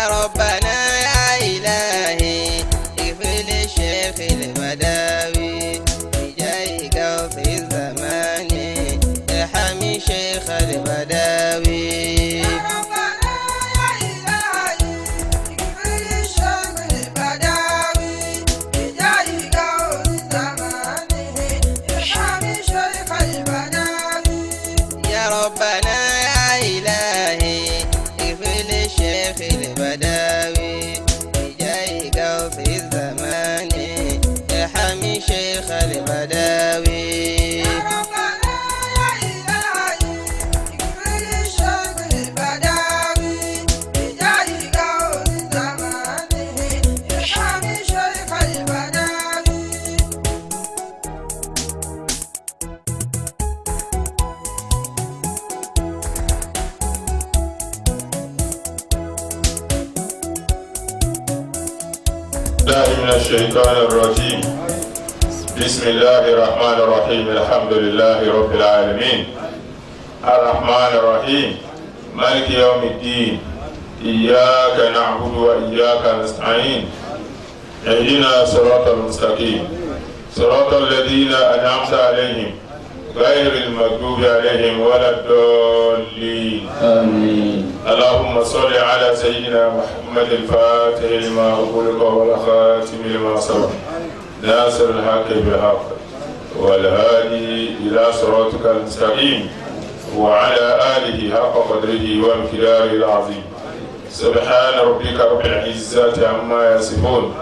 ربنا يا إلهي اغفر للشيخ البداوي بجاهك في الزمان ارحم الشيخ البداوي ربنا يا إلهي اغفر للشيخ البداوي بجاهك في الزمان ارحم الشيخ البداوي ربنا يا إلهي اغفر للشيخ البداوي بجاهك في الزمان ارحم الشيخ البداوي من الشيطان الرجيم. بسم الله الرحمن الرحيم. الحمد لله رب العالمين الرحمن الرحيم مالك يوم الدين إياك نعبد وإياك نستعين اهدنا صراط المستقيم صراط الذين أنعمت عليهم غير المغضوب عليهم ولا الضالين آمين. اللهم صل على سيدنا محمد الفاتح لما أغلق والخاتم لما سبق ناصر الحق بالحق والهادي إلى صراطك المستقيم وعلى آله حق قدره وامتداره العظيم. سبحان ربك رب العزة عما يصفون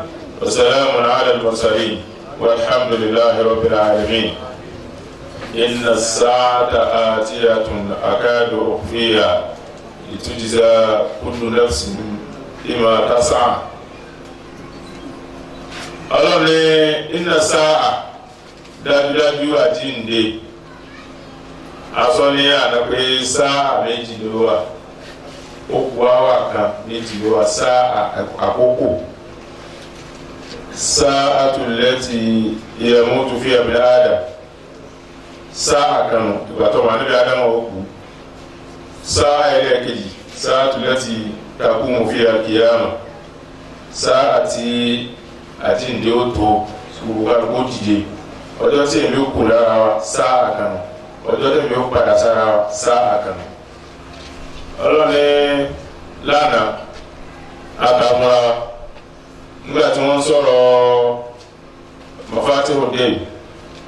وسلام على المرسلين والحمد لله رب العالمين. إن الساعة آتية أكاد أخفيها لتجزى كل نفس بما تسعى. Allah ní inna sa'a dájúdájú àjíǹde asọ́ni àná pé sáà méjì ló wà ó kù áwà kan méjì ló wà sáà àkókò sa'atul lati yamutu fiha bil adam sáà kan ìgbà tó wà níbi Ádámù ó kú sáà ẹlẹ́ẹ̀kejì sa'atul lati taqumu fiha al-qiyamah sáà tí àjíǹde ó tó gbogbo dìde ọjọ́ tí èmi ó kù lára wa sáà kan ọjọ́ tí èmi ó padà sára wa sáà kan. ọlọ́ni lánàá àtàmúra nígbà tí wọ́n ń sọ̀rọ̀ mafatihul ghaib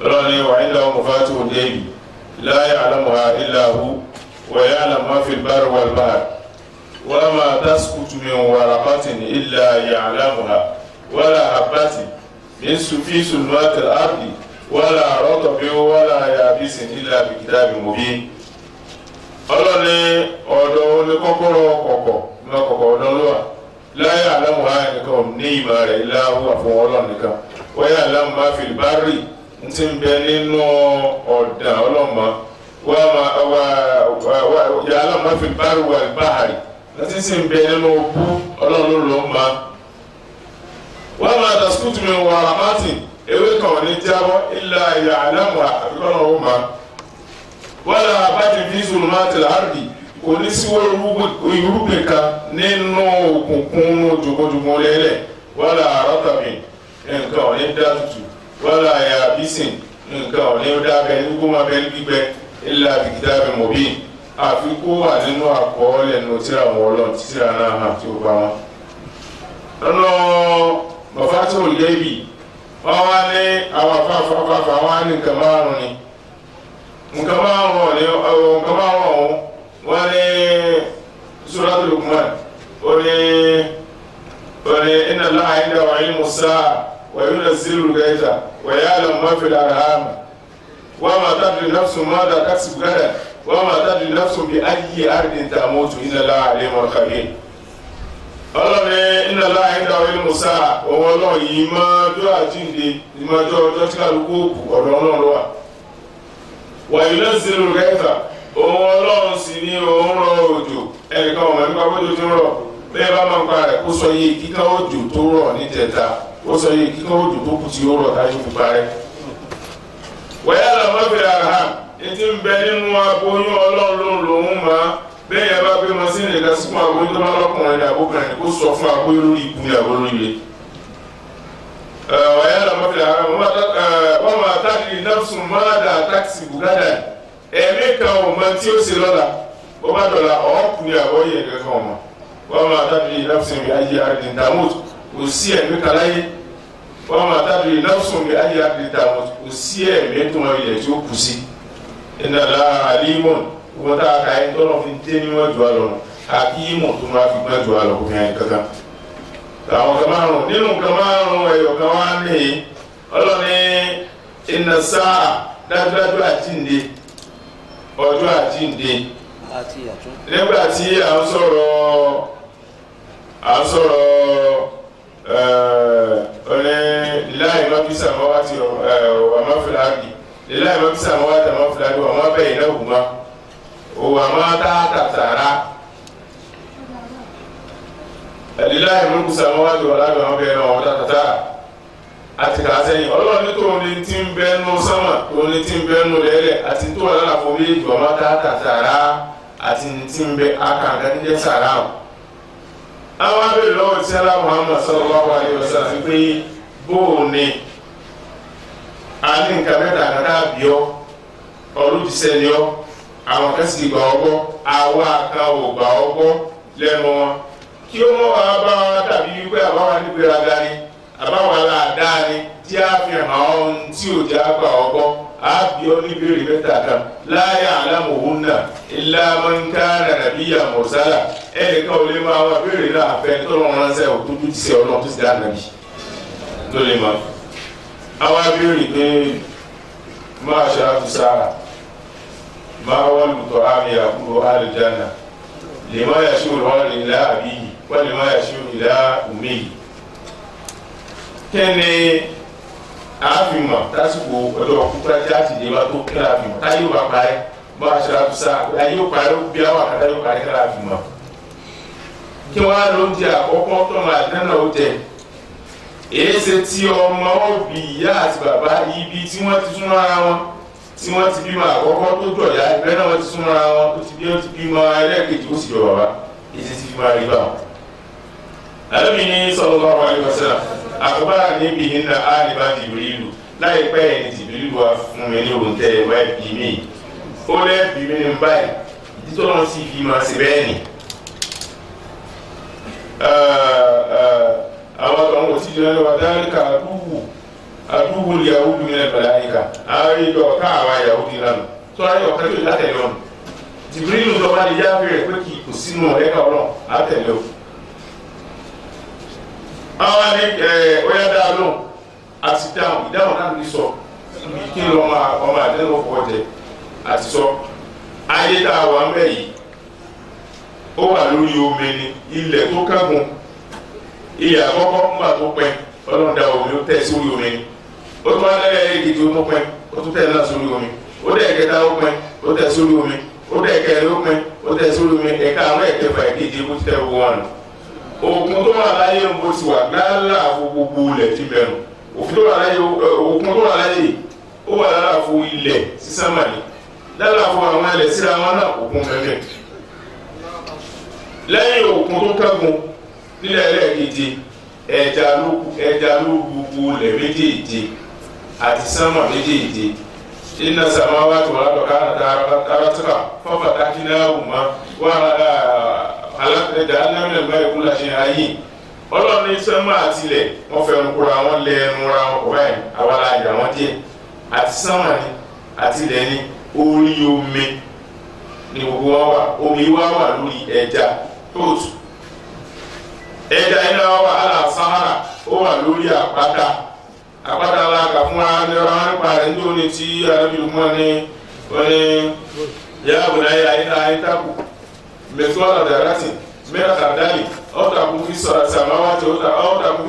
ọlọ́ni wa indahu mafatihul ghaib la ya'lamuha illa hu wa ya'lamu ma fil barri wal bahri wa ma tasqutu min waraqatin illa ya'lamuha ولا حبة في ظلمات الأرض ولا رطب ولا يابس إلا بكتاب مبين. ọlọ́ni ọ̀dọ̀ oníkọ́kọ́rọ́ kọ̀kọ̀ lọ́kọ̀kọ̀ ọ̀dọ́ ló wà láyé àlámùhá ẹnìkan ní ìmọ̀ rẹ̀ ìlàhùn àfọwọ́ ọlọ́run nìkan wáyé àlámù má fi bárì ń ti ń bẹ nínú ọ̀dà ọlọ́mọ yà àlámù má fi bárì wà báhàrì ń ti sì ń bẹ nínú òkú ọlọ́run ló máa. wọ́n máa taskutu min waraqatin ewé kan ní jábọ́ illa ya'lamuha àbíkọ́nà ó ma wala habatin fi zulumatil ardi kò ní sí irúgbìn kan nínú òkùnkùn jùgbọ́jùgbọ́ lẹ́lẹ̀ wala ratabin nǹkan ò ní dá tutù wala yabisin nǹkan ò ní dábẹ́ ní gbọ́mọ bẹ́ẹ̀ gbígbẹ́ illa bi kitabin mubin àfikún wà nínú àkọọ́lẹ̀ nù tíra wọn ọlọ́run tíra náà hàn tí ó bá wọn. Mafatihul Ghaibi wọ́n wá ní àwọn afáfáfáfá wọ́n á ní nǹkan márùn-ún ni nǹkan márùn-ún wọ́n ní Suratul Luqman ó ní inna Allaha indahu ilmu as-sa'a wa yunazzilul ghaytha wa ya'lamu ma fil arham wa ma tadri nafsun madha taksibu ghadan wa ma tadri nafsun bi ayyi ardin tamutu inna Allaha alimun khabir. ọlọ́ni inna Allaha indahu ilmu as-sa'a òun ọlọ́run yìí máa dó àjíǹde ìmọ̀jọ́ ọjọ́ tí kálukú òkú ọ̀dọ̀ ọlọ́run ló wà. wa yunazzilul ghaytha òun ọlọ́run sì ní òun rọ òjò ẹnìkan ọmọ nípa bójú tó ń rọ̀ bẹ́ẹ̀ bá máa ń pa rẹ̀ kó sọ iye kíkan òjò tó rọ̀ ní tẹ̀ta ó sọ iye kíkan òjò tó kù tí ó rọ̀ táyé fi parẹ́. wa ya'lamu ma fil arham etí ń bẹ nínú aboyún ọlọ́run lòún máa bẹ́ẹ̀ yẹn bá gbé mọ́sínì nìkan sí fún aboyún tó bá lọ́kùnrin ní abókùnrin kó sọ fún aboyún lórí ikú ní aboyún lórí ilé. wàyà làmọ́fìlà wọ́n máa tàbí nafsun mọ́ládà táksì bùgádà ẹ̀mí kan ò mọ tí ó ṣe lọ́la bó bá dọ̀la ọ̀ọ́kùnrin àbọ̀yé ẹ̀kẹ́ kan ọmọ wọ́n máa tàbí nafsun bí ayé àdìní tàmút kò sí ẹ̀mí kan láyé wọ́n máa tàbí nafsun bí ayé àdìní tàmút kò sí ẹ̀mí tó wọn ilẹ̀ tí ó kù sí. ìnàlá àlímọ̀n wọ́n tá a ka yẹn tọ́lọ́ fi dé níwọ̀n jù alọ́ àkíyímọ̀ tó máa fi gbọ́n jù alọ́ kò fi hàn kankan. àwọn kan márùn nínú kan márùn ẹ̀yọ̀ kan wá ní ọlọ́ni iná sáà dájúdájú àjíǹde ọjọ́ àjíǹde nígbà tí à ń sọ̀rọ̀ ọ̀rẹ́ láì má fi sàmọ́wá ti wà má fi láàbì láì má fi sàmọ́wá ti wà má fi láàbì wà má bẹ̀yìn náà wù má wà má tá tàtàrà lillahi mulku samawati wal ardi wa ma bainahuma tàtàrà àti kà sẹ́yìn ọlọ́run ní tòun ní tí ń bẹ́ nù sánmà tòun ní tí ń bẹ́ nù lẹ́lẹ̀ àti tó wà lálàfo méjì wà má tá tàtàrà àti tí ń bẹ akàǹkà ní jẹ́ sàrà o. àwọn abẹ́rẹ́ lọ́wọ́ tí alá Muhammad sallallahu alaihi wasallam pé bóun ni a ní nǹkan mẹ́ta kàkà bíọ́ ọlójúṣẹ́ ni ọ́ àwọn kan sì gbà ọgbọ́ àwa kan ò gbà ọgbọ́ lẹ́nu wọn kí ó mọ́ wàá bá wa dàbí wípé àbáwa ní gbéraga ni àbáwa làdáa ni tí a fi hàn ọ́n tí ò já gbà ọgbọ́ a bí ọ ní béèrè mẹ́ta kan la ya'lamuhunna illa man kana nabiyyan mursala ẹnìkan ò lè máa wá béèrè náà fẹ́ tó lọ́wọ́ ránṣẹ́ ò tó dúdú sí ọlọ́run tó sì dá nàbí tó lè mọ́. àwa béèrè pé máa ṣe àtúnṣára máa wọ́n lùtọ̀ àmì àkúrò àlùjáná lima yashiru wali ila abiyi wa lima yashiru ila ummihi kene afima tásìkò ọjọ́ kúta jáde dé wa tó kíra afima táyé wà parí bá a ṣe àtúnṣe ayé ó parí bí àwọn àkàtà yóò parí kíra afima kí wọ́n á ló ń di àkọ́kọ́ tó máa dáná ó jẹ èyí ṣe tí ọmọ òbí ìyá àti bàbá ibi tí wọ́n ti súnmọ́ ara wọn tí wọ́n ti bímọ àkọ́kọ́ tó jọ ya ìbẹ́ náà wọ́n ti súnmọ́ ara wọn tó ti bímọ ẹlẹ́ẹ̀kejì ó sì jọ bàbá èsì ti fi máa rí bá wọn. Ànábì ní sallallahu alaihi wasallam àkọ́bára níbi iná àríwá Jibrilu láìpẹ́ ẹni Jibrilu wa fún mi ní òun tẹ́ ẹ̀wá ẹ̀bí mi ó lẹ́ẹ̀bí mi ní báyìí ìdí tó lọ́n sì fi máa ṣe bẹ́ẹ̀ ni. àwọn kan wò sí jẹ́ lọ́wọ́ dáríkà àdúgbò yahudu ní ẹgbẹ̀láyíká àwọn ìjọ káàwà yahudu lánàá tó ráyẹ ọ̀kẹ́ tó látẹ̀lé ọ̀nà Jibrilu tó bá lè yá bẹ̀rẹ̀ pé kì kò sínú ẹ̀ka ọ̀nà àtẹ̀lé o. àwọn ní ọ̀yá dáa lóhùn àti ìdáhùn náà ní sọ kí ló ọmọ àdéhùn ọkọ̀ jẹ àti sọ ayé tá a wà ń bẹ̀ yìí ó wà lórí omi ni ilẹ̀ tó kángun ilẹ̀ àkọ́kọ́ ńgbà tó pẹ́ ọlọ́run dá omi ó tẹ̀ sórí omi ni ó tún wá lẹ́yìn èkejì ó tún pẹ́ ó tún tẹ̀ náà sórí omi ó dẹ̀ kẹta ó pẹ́ ó tẹ̀ sórí omi ó dẹ̀ kẹrin ó pẹ́ ó tẹ̀ sórí omi ẹ̀ka àwọn ẹ̀kẹfà ẹ̀kejì ó ti tẹ̀ gbogbo wọn nù. òkun tó wà láyé ń bó ti wà láàlàfo gbogbo ilẹ̀ ti bẹ̀rù òkun tó wà láyé ó wà láàlàfo ilẹ̀ sísámàlì láàlàfo àwọn ilẹ̀ síra wọn náà òkun mẹ́mẹ́ lẹ́yìn òkun tó kẹ́gun nílẹ̀ ẹlẹ́ẹ̀keje ẹja ló gbogbo ilẹ̀ méjèèje àti sánmà méjèèje iná sàmáwá tó wà lọ́kà àtàràtàkà fọ́fàtàkì náà wù má wà alákùnrinjà alámìnà báyìí kú láṣẹ ayé ọlọ́run ní sánmà àtìlẹ̀ wọ́n fẹ́ nukura wọn lẹ ẹnura wọn kọ̀ báyìí àwọn alájà wọn díẹ̀ àti sánmà ni àtìlẹ̀ ni orí omi ni gbogbo wọn wà omi wá wà lórí ẹja tóòtù ẹja iná wà ala sahara ó wà lórí àpáta alága fún ara nípa rẹ̀ nítorí tí arábìnrin mọ́ ní wọ́n ní yàgò náà yà iná ayétàkù mẹ́tọ́lá dàrátì mẹ́ta kàdálì ọ̀dàkùn fi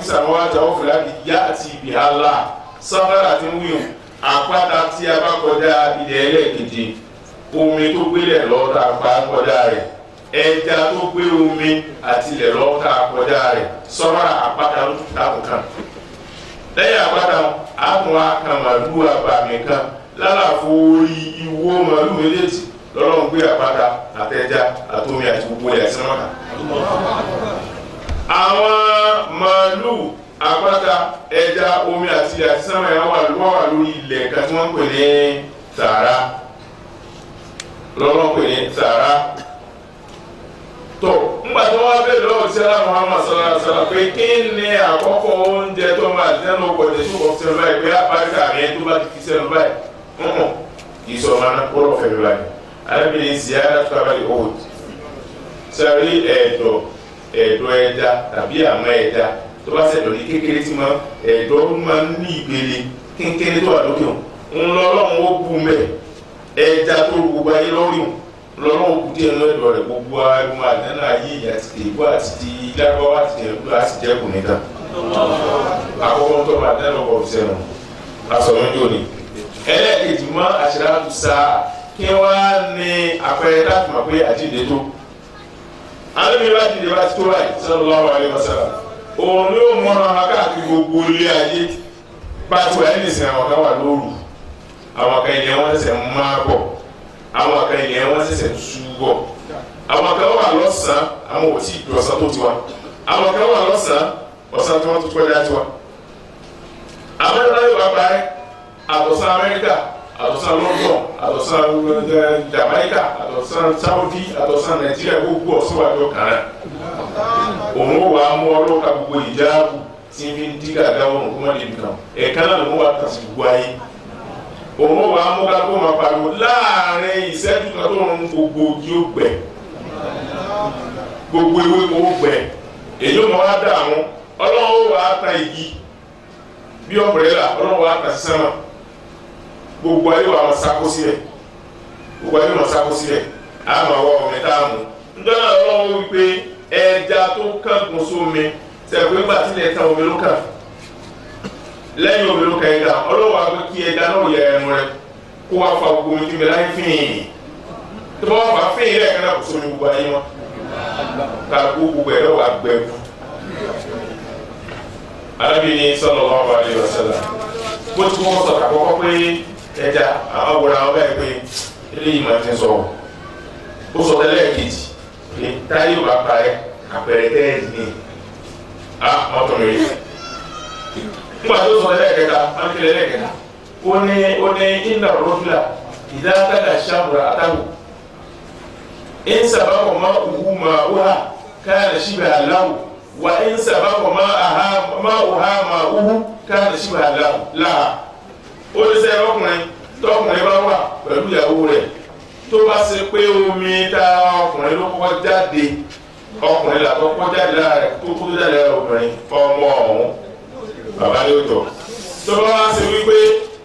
sàmáwájà ọ̀fìlàdì yá àti ìbìhálà sahara ti ń wíwọ̀n àpáta tí a bá kọjá ilẹ̀ ẹlẹ́ẹ̀kejì omi tó gbélẹ̀ lọ́ta pa kọjá rẹ̀ ẹja tó gbé omi àti ilẹ̀ lọ́ta kọjá rẹ̀ sọ́ra àpáta ló tún dákun kan lẹ́yìn àpáta àtún akàn màlúù àbàmì kan lálàfo orí ìwo màlúù méjèèjì lọ́lọ́run gbé àpáta àtẹja àtomi àti gbogbo ilẹ̀ àti sánmà. àwọn màálù àpáta ẹja omi àti ilẹ̀ àti sánmà yẹn wà lórí ilẹ̀ kan tí wọ́n ń pè ní Sàárà lọ́lọ́run pè ní Sàárà. tó ńgbà tí wọ́n bẹ̀rẹ̀ lọ́wọ́ sí aláwọ̀ Muhammad sallallahu alaihi wasallam pé kí ni àkọ́kọ́ oúnjẹ tó máa dẹ́nu ọgbọ̀dẹ̀ tó kọ́ sẹ́nu báyìí pé àbáríkà rẹ̀ tó bá ti fi sẹ́nu báyìí kì í sọ ọmọ náà kúrò fẹ́ mi báyìí arábìnrin ziyara tó kábàlì old sáré ẹ̀dọ̀ ẹja tàbí àmọ́ ẹja tó bá ṣẹ̀dọ̀ ní kékeré tí ẹ̀dọ̀ máa ń ní ìpele kékeré tó wà lókè ńlọ́lọ́run ó bú mẹ́ ẹja tó gbogbo ayé lọ́rùn lọ́rùn ó kú díẹ̀ nínú ẹ̀dọ̀ rẹ̀ gbogbo arúgbó àdánù ayé ìyá ti tèébú àti ti lágbáwá àti tẹ̀lẹ́kú láti jẹ́kù nìkan àkọ́kọ́ tó máa dẹ́nu ọkọ̀ sẹ́nu asọ̀rọ̀ yóò ní ẹlẹ́ẹ̀kejì mọ́ àṣírátù sáà kí wá ní àpẹẹrẹ láti mọ̀ pé àjíǹde tó alẹ́bí bá jíǹde bá ti tó báyìí sallallahu alaihi wasallam òun yóò mọ́ra káàkiri gbogbo ilé ayé pàtó ẹ̀ nìsín àwọn kan wà lóru àwọn kan ilẹ̀ wọn ṣẹ̀ṣẹ̀ máa bọ̀ àwọn kan ilẹ̀ wọn ṣẹ̀ṣẹ̀ tú bọ̀ àwọn kan wà lọ́sàn-án àwọn ò tí ì dọ̀sán tó tiwa àwọn kan wà lọ́sàn-án ọ̀sán tí wọ́n tó kọjá tiwa Amẹ́ríkà yóò wá parí àtọ̀sán Amẹ́ríkà àtọ̀sán London àtọ̀sán Jamaica àtọ̀sán Saudi àtọ̀sán Nàìjíríà gbogbo ọ̀sánwájọ kàrà òun ó wàá mú ọlọ́ka gbogbo ìjáàbù tí ń fi ń dí gàgá òun kó má lè nìkan ẹ̀ka náà ló ń wá kàṣì gbogbo ayé òun ó wàá mú kákó máa pariwo láàrin ìṣẹ́jú kan tó ń gbogbo ojú ó gbẹ gbogbo ewé kó gbẹ èyí ó máa wá dà àwọn ọlọ́run ó wàá ta igi bí ọ̀pẹ̀rẹ̀là ọlọ́run wàá ta sísẹ́mà gbogbo ayé wa ma sako sílẹ̀ gbogbo ayé ma sako sílẹ̀ a ma wọ ọmọ ẹ̀ta mu ndọ́nà ọlọ́run wípé ẹja tó kángun sómi sẹ́kù nígbà tí ilẹ̀ ta omi ló kàn lẹ́yìn omi ló kàn ẹja ọlọ́run wa pé kí ẹja náà yẹ ẹnu rẹ kó wá fa gbogbo omi tí mi láyé fíìn tó bá wà fà fíìn lẹ́ẹ̀kan náà kò sómi gbogbo ayé wọn ká gbogbo ẹ̀rọ wa gbẹ̀rù arábìnrin sallallahu alaihi wasallam bó ti kọ́kọ́ sọ̀rọ̀ àkọ́kọ́ pé ẹja àwọn wòrán àwọn bẹ́ẹ̀ pé eléyìí máa ti sọ̀rọ̀ ó sọ tẹ́lẹ̀ kejì pé táyé ò bá parẹ́ àpẹẹrẹ tẹ́ẹ̀dì ní mọ́tò mi rí nígbà tó sọ tẹ́lẹ̀ kẹta ánkẹ́lẹ́ lẹ́kẹta ó ní iná rọ́fìlà ìdáńtàgà ṣàmùrà àtàwù ń sàbàkọ̀ máa wù máa wúhà káyà síbẹ̀ aláwù wà ń sàbàkọ̀ máa wùhà máa wúhù káyà síbẹ̀ aláwù láà ó ní sẹ́yìn ọkùnrin tọkùnrin bá wà pẹ̀lú ìyàwó rẹ̀ tó bá ṣe pé omi tá ọkùnrin ló kọ́kọ́ jáde ọkùnrin là kọ́kọ́ jáde lára rẹ̀ tó kó tó jáde lára obìnrin ọmọ ọ̀hún bàbá ní òjò tó bá wá ṣe wípé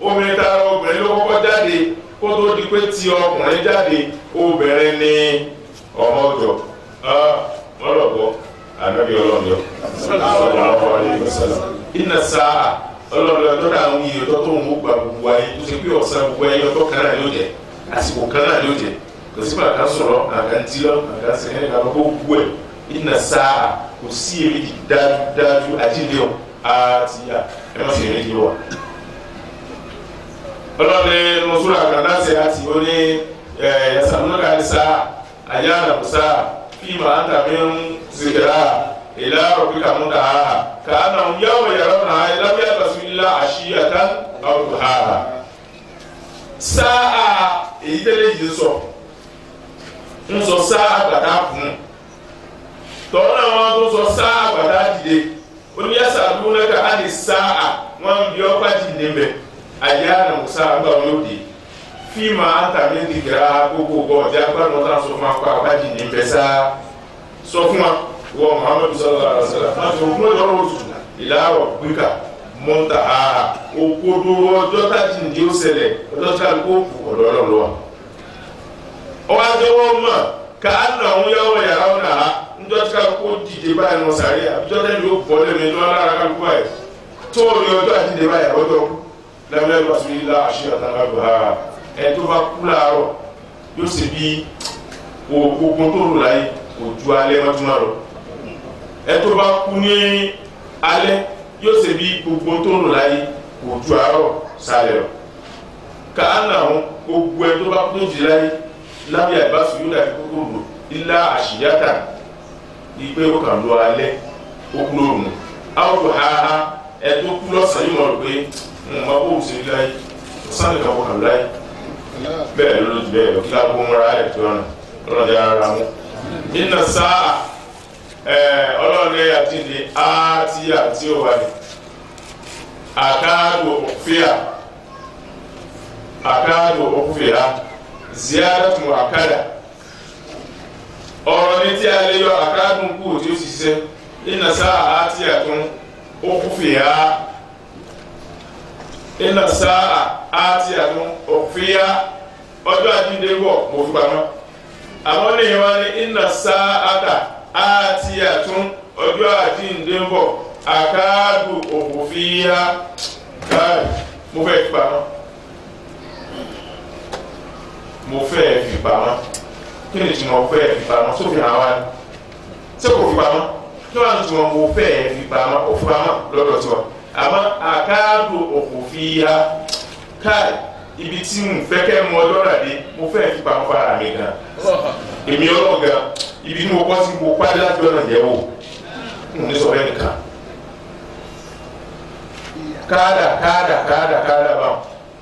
omi tá obìnrin ló kọ́kọ́ jáde kó tó di pé tí ọkùnrin jáde obìnrin ní ọmọ òjò mọ́lọ̀bọ ànábì ọlọ́ọ̀yọ́ sallallahu alaihi wasallam inna sáà ọlọ́run ọjọ́ náà ń yí ọjọ́ tó ń gba gbogbo ayé tó ṣe pé ọ̀sán gbogbo ayé ọjọ́ kan náà ló jẹ àsìkò kan náà ló jẹ kò sí bàtà sọ̀rọ̀ àkàntì lọ àkàntì ẹni kan gbogbo ẹ̀ iná sáà kò sí èméjì dájú àjíǹde ọ̀ àti ẹ má sì èméjì wà. ọlọ́run mọ̀súrà àkàndá ṣe àti ó ní yasalunaka ní sáà àyà àdàbò sáà fíìmù àǹtàmí ń zikira إلى ربك منتهاها كأنهم يوم يرونها لم يلبثوا إلا عشية أو ضحاها sáà èyí tẹ́lẹ̀ yìí sọ ń sọ sáà gbàdá fún tọ́lá náà wọ́n tó sọ sáà gbàdá dìde oníyàsá lónàkà á lè sáà wọ́n bí ọ́pá dìde mẹ́ àyà ànàmù sáà gbà wọ́n lóde fíìmù àǹtàmí dìgbà gbogbo ọ̀jà gbàdúrà náà sọ fún akọ àpá dìde mẹ́ sáà sọ fún wa wọ Muhammadu sallallahu alaihi wasallam máa fi òkú lọ́jọ́ lọ́wọ́ tutù ìlàrọ̀ gbígbà mọ́ta àhà òkodo ọjọ́ tájì ní ó ṣẹlẹ̀ ọjọ́ tí a kó ọ̀dọ́ ọlọ́lọ́wà. ọwọ́ ajọ́wọ́ mọ̀ ká á nà ń yọ̀wọ̀ yàrá ọ̀nà ha ńjọ́ tí a kó dìde báyìí nù sàrí àbíjọ́ tẹ́lẹ̀ yóò bọ́ lẹ́nu inú alára kálukú báyìí tó o ní ọjọ́ àdìde báyìí ọjọ́ lẹ́mílẹ́ lọ sí ilá àṣírí àtàkàbọ̀ ha ẹ̀ tó bá kú láàárọ̀ yóò sì bí ogun tó rò láyé kò ju alẹ́ mọ́túmọ́ lọ ẹtọ́ bá kú ní alẹ́ yóò ṣe bí gbogbo tó ń lò láyé kò ju àárọ̀ sálẹ̀ lọ káànà àwọn gbogbo ẹtọ́ bá kú tó jì láyé lábẹ́ àìbáṣu yóò dàbí kókó lò ilá àṣìyáta ìgbé ó kàn lọ alẹ́ ó kú lóòrùn áwòrán haha ẹ̀dọ́ kú lọ́sàn-án yìí mọ̀ rò pé mo máa kó òsè láyé sáré kan kàn láyé bẹ́ẹ̀ ló lójú bẹ́ẹ̀ lọ kí lágbo ń ra ẹ̀ tó ọ̀nà lọ́nà jẹ́ ara mú. iná sáà ọlọ́run ẹ̀yà tí ní àti òwà ni àkáàdù òkúfìyà ziyaratu mu'akkada ọ̀rọ̀ ní tí a lè yọ àkáàdù kú tí ó sì ṣiṣẹ́ iná sáà àti àtún òkúfìyà iná sáà àti àtún òkúfìyà ọjọ́ àjíǹde bọ̀ mo fi pamọ́ àwọn ènìyàn wá ní iná sáà àti àtún ọjọ́ àjíǹde bọ̀ àkáàdù òkúfìyà káàdì mo fẹ́ fi pamọ́ mo fẹ́ fi pamọ́ kí ni tí mo fẹ́ fi pamọ́ sófin àwọn wa ni ṣé kò fi pamọ́ kí wọ́n á tún mo fẹ́ fi pamọ́ ó fi pamọ́ lọ́dọ̀ tí wọ́n àmọ́ àkáàdù òkúfìyà káàdì ibi tí mo fẹ́ kẹ́ mọ lọ́rà dé mo fẹ́ fi pamọ́ fara mi gan èmi ọlọ́run gan ibi tí mo kọ́ sí mo pàdé láti ọ̀nà yẹ̀ wò ní sọ bẹ́ẹ̀ nìkan káàdà báwọn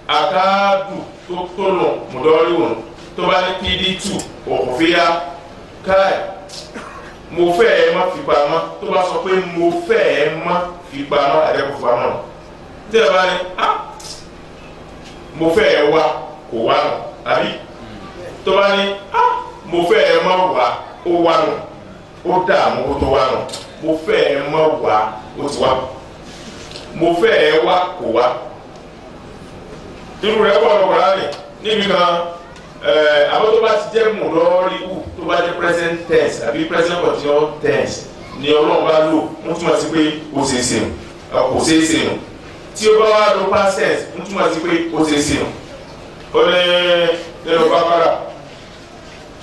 àkáàdù tó lọ mọ̀dọ́rí wọn tó bá ní pd2 òkùnfíà káì mo fẹ́ ẹ má fi pamọ́ tó bá sọ pé mo fẹ́ ẹ má fi pamọ́ àdẹ́kùn pamọ́ tí ẹ bá ní mo fẹ́ ẹ wá kò wá nù àbí tó bá ní mo fẹ́ ẹ má wá ó wá nù ó dààmú ó tó wá nù mo fẹ́ ẹ má wá ó ti wá mo fẹ́ ẹ wá kò wá irú rẹ̀ pọ̀ lọ́kọ̀ọ́rá rẹ̀ níbi kan àwọn tó bá ti jẹ́ mọ̀lọ́rí wù tó bá jẹ́ present tense àbí present continuous tense ni ọlọ́run bá lò ń túmọ̀ sí pé ó ṣe é ṣe nù kò ṣe é ṣe nù tí ó bá wá lo past tense ń túmọ̀ sí pé ó ṣe é ṣe nù ó ní nínú bábára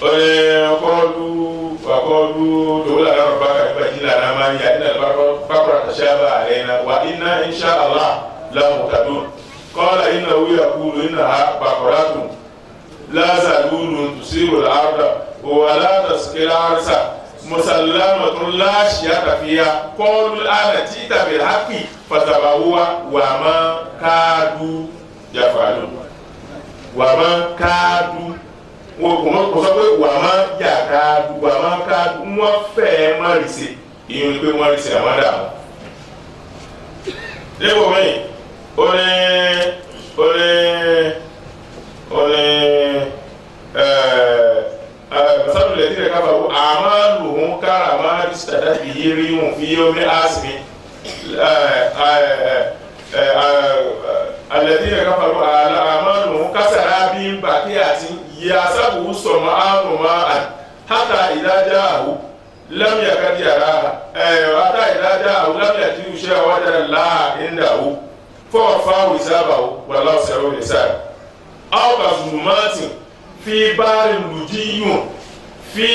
ó ní ọkọ̀ọ́lù dòwúlà náà bá kàgbà ìlà náà máa ń yà nínú bábára tàṣàbà àrẹ náà wà iná insha Allah lámùtàdùn. قال إنه يقول إنها بقرة لا ذلول تثير الأرض ولا تسقي الحرث مسلمة لا شية فيها قالوا الآن جئت بالحق فتبعوها وما كادوا يفعلون وما كادوا wọ́n sọ pé wà má yà káàdù wà má káàdù wọ́n fẹ́ má rìsè ìyẹn ni pé wọ́n rìsè àwọn dààmú. lẹ́kọ̀ọ́ mẹ́yìn masalu lẹ́tí rẹ̀ kábàá àmàlùhún káràmá ìsìtàdá bìí rí wọn fi yóò ní àsìmí alẹ́tí rẹ̀ kábàá àmàlùhún kásàrá bí ń bà kí àti yasabu sọ̀mọ́ àrùnmá hátà ìdájá àwù lámìyà kájàrá hátà ìdájá àwù lámìyà tí ó ṣe àwájára láà ìndàwù فوفاه حسابه والله سيروا الحساب أو كظلمات في بحر لجي في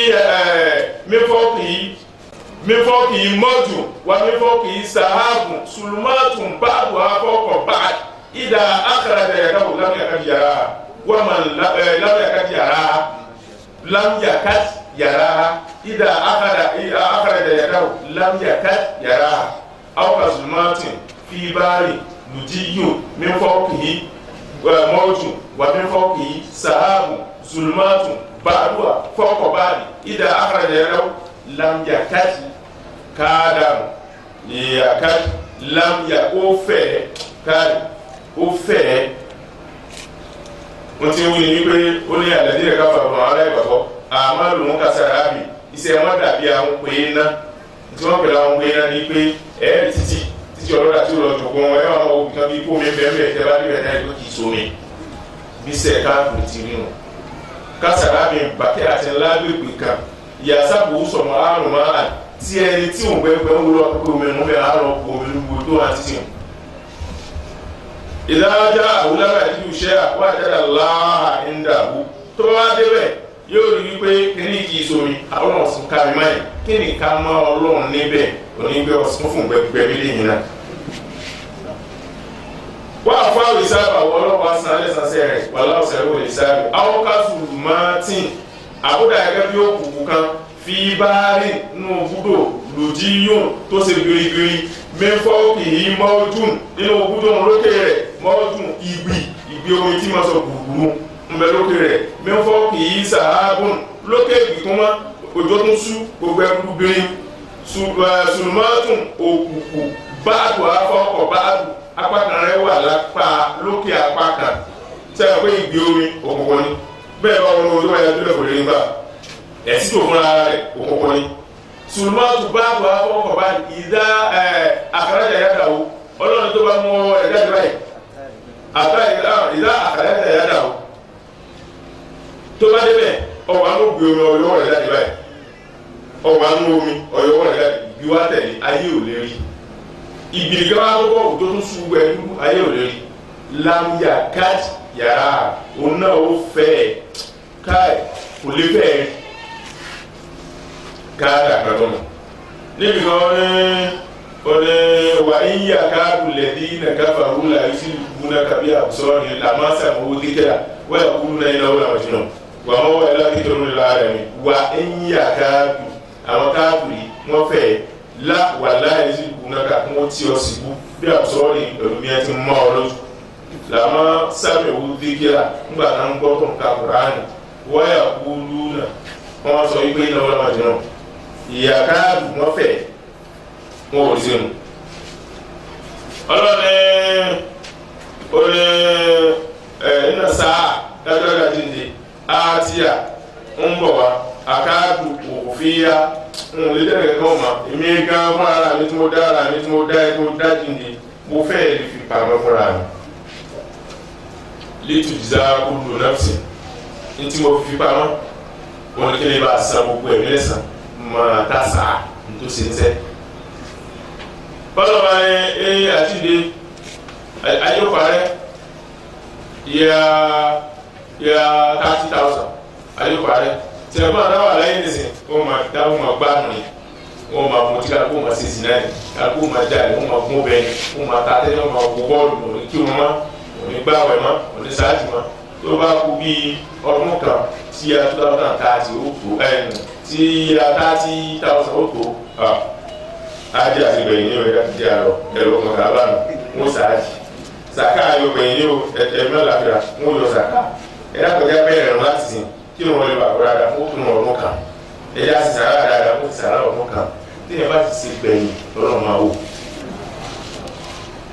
من فوقه موج ومن فوقه سحاب ظلمات بعضها فوق بعض إذا أخرج يده لم يكد يراها ومن لم يكد يراها إذا أخرج يده لم يكد يراها أو كظلمات في بحر لجي من فوقه موج ومن فوقه سحاب ظلمات بعضها فوق بعض إذا أخرج يده لم يكد كادم يكد لم يكفى كاد كفى wọ́n ti ń wí ní wípé ó ní àlẹ́dí rẹ̀ káfà fún àwọn aláìgbàgbọ́ àmọ́ lòun kásárà bì iṣẹ́ wọn dàbí àwọn pé iná tí wọ́n pèlè àwọn pé iná ní pé ẹ̀ẹ́rì títì ọlọ́dà tí ó lọ jòkó wọn ẹ̀ wọ́n wọ́n kan bí kó mi bẹ́ẹ̀ bẹ́ẹ̀ tẹ́ bá níbẹ̀ náà ló kì í sómi bí sẹ́ káàkiri ti rí wọn kásárà bì bàkẹ́ àti lágbègbè kan ìyàsábò sọ̀mọ́ àrùn máa tí ẹni tí òun gbẹ́gbẹ́ ń wúlọ́ pé omi ń bẹ àárọ̀ omi lúwo tó wà títì wọn. ìdájá àwùlára ìlú iṣẹ́ àpájáda láàá ń dàbú tó wá débẹ̀ yóò rí wípé kíní kì í sómi àwọn ọ̀sùn kárí máyì kíní ká mọ́ ọlọ́run níbẹ̀ onígbẹ́ ọ̀sùn fún gbẹgbẹ́ mílíọ̀nù náà. wọ́n àfọ àwọn ìsáàbà wọ́n ọlọ́pàá san alẹ́ sasẹ́ rẹ̀ wà láwùsẹ̀ ló lè sáàbì àwọn kásùlù martin àbúdá ẹgbẹ́ bí ó kùkù kan fi báárì nù búdò lòdì yóò tó ṣe gbèrègbèrè mẹ́fọ́ kìí mọ́ọ́dún nínú búdò lókè rẹ̀ mọ́ọ́dún ìgbì omi tí ma sọ gbùgbùrù ńbẹ lókè rẹ̀ mẹ́fọ́ kìí sàábùn lókè ìgbìkúnmá òjò tó sú gbogbo ẹrú gbìrín sùlùmọ́tún òkùnkùn báàdù afọ́kọ̀ báàdù apá kan rẹ̀ wà lápá lókè apá kan sẹ́yìn pé ìgbì omi òkùnkùn ni bẹ́ẹ̀ bá wọn lórí wáyà dúró lórí nígbà ẹ̀sìn tó fúnra rẹ̀ òkùnkùn ni sùlùmọ́tún báàdù afọ́kọ̀ báàdù ìdá àkàràjà yàtà o ọlọ́run tó bá mú ẹ̀dá ìbáyìí ìdá àkàràjà yàtà o tó bá débẹ̀ ọwọ́ àánú gbé omi ọyọ́wọ́ rẹ̀ jáde báyìí ọwọ́ àánú omi ọyọ́wọ́ rẹ̀ jáde bí wá tẹ̀lé ayé ò lè rí ìgbìlìkẹ́ wá lọ́wọ́ òjò tó sùn gbẹ̀lú ayé ò lè rí lámúyà káàdì yàrá òun náà ó fẹ́ káì kò lè fẹ́ káàdì àkàtọ́nà níbi kan ọ̀nẹ́ wà ń yà káàdù lẹ́dí nàkàfà rúlà yìí gbúná kàbí àbùsọ̀rọ̀ ní làmásà owó kékeré wọ́n yà kúrú náà iná wọ́n làwọn jùlọ wà wọ́n wọ́n yà láti tọ́nu lára mi wà ń yà káàdù àwọn káàdù yìí wọ́n fẹ́ wà láyé sí gbúná ká kí wọ́n tí ọ sí bú bí àbùsọ̀rọ̀ ní pẹ̀lú bí ẹ ti mọ́ ọ lójú làmá sábẹ̀ owó kékeré ńgbà náà ń gbọ́ tó ń ka kùránì wọ́n yà kúrú náà wọ́n sọ wípé iná wọ́n làwọn jùlọ ìyà káàdù wọ́n fẹ́ wọn ò sínú ọlọ́ni oní iná sáà dájọ́dá jíǹde àtìyà ń bọ̀ wá àkáàdù òfìyà ń lè dẹ́rẹ̀ kọ́ ma èmi gan fún ara mi tí mo dá ara mi tí mo dá jíǹde mo fẹ́ lè fi pamọ́ fúnra mi létù jìzá kúlù náfsì ní tí mo fi pamọ́ wọn ní kí lè bá a san gbogbo ẹ̀mí lẹ́sàn máa tá sáà tó ṣe ń sẹ́ bọ́lá máa ń àtìdé ayọ́parẹ́ yà 30,000 ayọ́parẹ́ tí a máa dáwà láyé nìsín wọ́n máa dáwọ́ máa gbá nù ní wọ́n máa mú tí kálukú máa ṣe sinai kálukú máa jáde wọ́n máa gún bẹ́ẹ̀ wọ́n máa ta tẹ́lẹ̀ wọ́n máa wọ bọ́ọ̀lù òní kí wọ́n má òní gbáwẹ̀ má òní sáájú má tó bá kú bí ọdún kan tí a 2030 ó tó tí a 30,000 ó tó ájì àti gbẹ̀yìn ní ọ̀rẹ́dá ti jẹ́ àlọ́ ẹ̀rọ ọmọdé abánu wọ́n sáájì sàká ayọ̀ gbẹ̀yìn ní ẹ̀mí ọ̀làfíà wọ́n yọ sàká ẹ̀dá kọjá bẹ́ẹ̀ rẹ̀ láti sìn kí wọ́n lè bá ọ̀rọ̀ dáadáa fún òkú ọ̀run kan ẹ̀dá sì sàrà dáadáa fún sàrà ọ̀run kan tí ẹ̀ bá ti ṣe gbẹ̀yìn lọ́nà máa wò.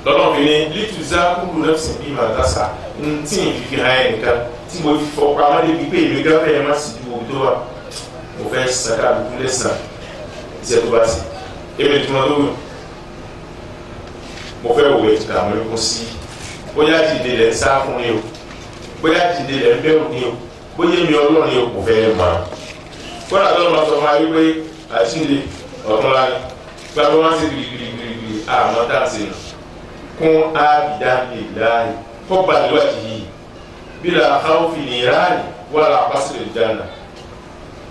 lọ́nà fi ní lítú zákúrú nẹ́fṣì bí màá tásà ń tí ì fi hàn ẹ̀ nìkan tí mo fi fọ pamọ́ débi pé èmi gáfẹ́ ẹ̀ má sì ju òbí tó wà mo fẹ́ sàká àbùkù lẹ́sàn iṣẹ́ tó bá sì èmi tí wọ́n lóyún mo fẹ́ wò ètò àwọn ẹ̀kọ́ sí bóyá dìde lẹ̀ ń sá fún ni o bóyá dìde lẹ̀ ń bẹ̀rù ni o bóyá èmi ọlọ́run ni o kò fẹ́ mọ̀ kọ́nà tó ń lọ sọ fún wa wípé àtúndì ọ̀tún láyé gbàgbọ́ wọn sì gbìgbìgbìgbì àmọ́ dáǹsì nù kún ábìdá lè láàyè kó balùwàjì yìí bí la àkáwọ́ fi ní ìráàlì wà lá pásítọ̀ ìjànà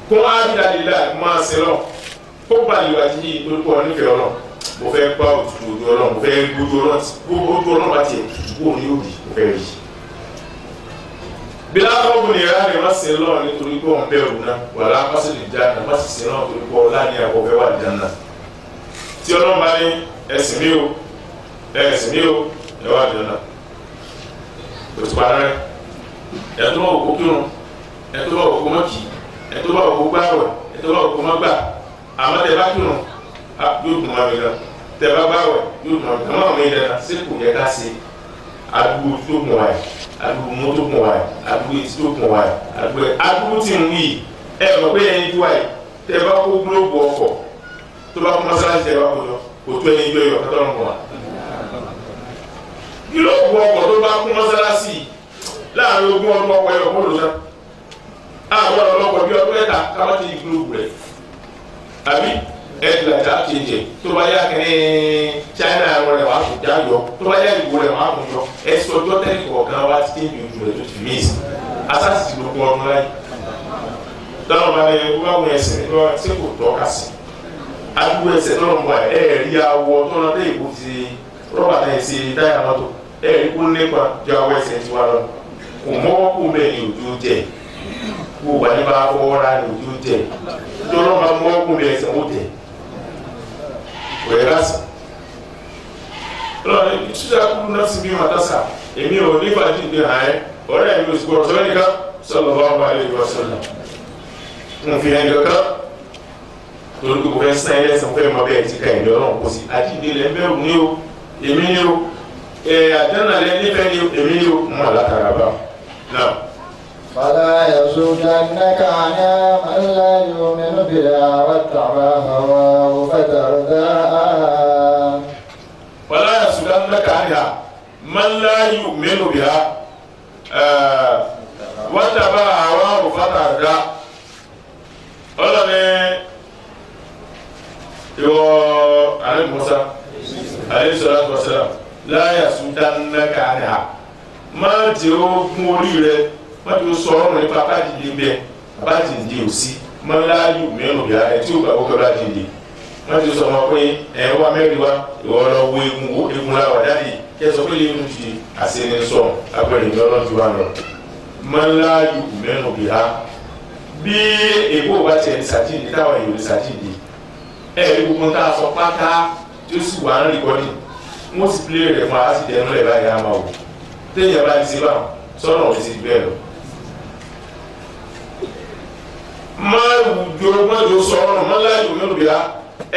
kún ábìdá lè láàyè máa ṣe lọ kó balùwàjì yìí tó kọ́ nífẹ̀ẹ́ ọlọ́run mo fẹ́ gbá òtútù ojú ọlọ́run mo fẹ́ gbójú ọlọ́run bá tiẹ̀ tutù kúrò ní òbí mo fẹ́ rí bí lákọ̀ọ́bù ní ìyá rẹ̀ má ṣe lọ́rùn nítorí pé òun bẹ̀rù náà wà lápásẹ̀ lè já náà má sì ṣe náà torí pé ọlá ní àkọ́ fẹ́ wà lè já náà tí ọlọ́run bá ní ẹ̀sìn mi o ẹ̀ wà lè náà òtún pa rẹ̀ ẹ̀tọ́ bá òkú kírun ẹ̀tọ́ bá òkú mọ́kì ẹ̀tọ́ bá òkú gbáwẹ̀ ẹ̀tọ́ bá òkú mọ́gbà àmọ́ tẹ̀ bá kírun yóò dùn máa mi gan tẹ̀ bá gbáwẹ̀ yóò dùn máa mi gan máa mi dẹ̀ náà sí kò yẹ ká ṣe àdúgbò tó mọ̀ wáyé àdúgbò mọ́tò mọ̀ wáyé àdúgbò etí tó mọ̀ wáyé àdúgbò tí ń wí ẹ mọ̀ pé ẹni tó wáyé tẹ bá kó gúlóòbù ọkọ̀ tó bá kó mọ́sálásí tẹ bá kó lọ kò tó ẹni gbé yọ kátó ọ̀nà wa. gúlóòbù ọkọ̀ tó bá kó mọ́sálásí láàrin ogún ọdún ọkọ̀ ẹ̀rọ kó lò náà àwọn ọlọ́kọ̀ bí ọdún ẹ̀ta káwá ti di gúlóòbù rẹ̀ àbí ẹ̀dùnàjà kejì tó bá yá kẹ́ni China rẹ̀ wà á kò já yọ tó bá yá ìbò rẹ̀ wà á kò yọ ẹ̀sìn ọjọ́ tẹ́lẹ̀ kọ̀ọ̀kan wá ti kéde ojú rẹ̀ tó ti mí ìsìn asásì ti gbogbo ọdún láyé lọ́nà bá ní wọ́n wọ ẹsẹ̀ ní wọ́n tí kò tọ́ ka sí adúgbò ẹsẹ̀ lọ́nà bá ẹ̀ rí awọ tó náà dé ìbò ti rọ́bà náà ṣe táyà mọ́tò ẹ̀rí kó nípa jọ àwọn ẹsẹ̀ tí wà lọ kò mọ́wọ́ kó bẹ́ẹ̀ ni òjò jẹ kó wà ní bá fọwọ́ ra ni òjò jẹ tó lọ́ máa mọ́wọ́ kó bẹ́ẹ̀ ẹsẹ̀ ó jẹ kò yẹ lásán lọ́wọ́ ní ìtúsí akúrú náà sì bí màtásà èmi ò ní fàájì ìdí hàn ẹ́ ọ̀rẹ́ mi ò sì gbọ́dọ̀ sọ́wọ́ nìkan sallallahu alaihi wasallam ń fi ẹni kankan torí kò fẹ́ sàn ẹ́ lẹ́sìn fẹ́ mọ bẹ́ẹ̀ ti ka ìlú ọlọ́run kò sí àjíǹde lẹ́ bẹ́ẹ̀ ní o èmi ní o àdánà lẹ́ nífẹ̀ẹ́ ní o èmi ní o mọ̀ látara bá náà. فلا يصدنك عنها من لا يؤمن بها واتبع هواه فترداها ولا يصدنك عنها من لا يؤمن بها واتبع هواه فترداها ọlọ́ni ìwọ alẹ́ musa alẹ́ sọ̀rọ̀ àti wàsálàm láyà sùdánnáka àníhà máa jẹ́ ogun orí rẹ máa jẹ́ sọ̀rọ̀ nípa bájìdé bẹ́ẹ̀ bájìdé ò sí máa láàyò mẹ́rin bíi ẹ tí ó gbà kókè bájìdé máa jẹ́ sọ wọn pé ẹ wá mẹ́rin wá ìwọ lọ wo egun láwà dáàdì kí ẹ sọ pé lẹ́nu ti àṣẹni sọ agbẹ̀rẹ̀ ìjọba ti wà lọ máa láàyò mẹ́rin bíi bí èbó bá tiẹ̀ ní sàjíǹde táwọn èèyàn ní sàjíǹde ẹ̀rí gbogbo tá a sọ pátá tí ó sì wà ń rìkọ́dì wọ́n sì pílé rẹ̀ fún wa sì dẹnu rẹ̀ báyìí á máa wò téèyàn bá ti ṣe báwọn sọ́nà ò ti ṣe bẹ́ẹ̀ lọ. mọ́jọ sọ̀rọ̀ mọ́láyò mẹ́lòmíà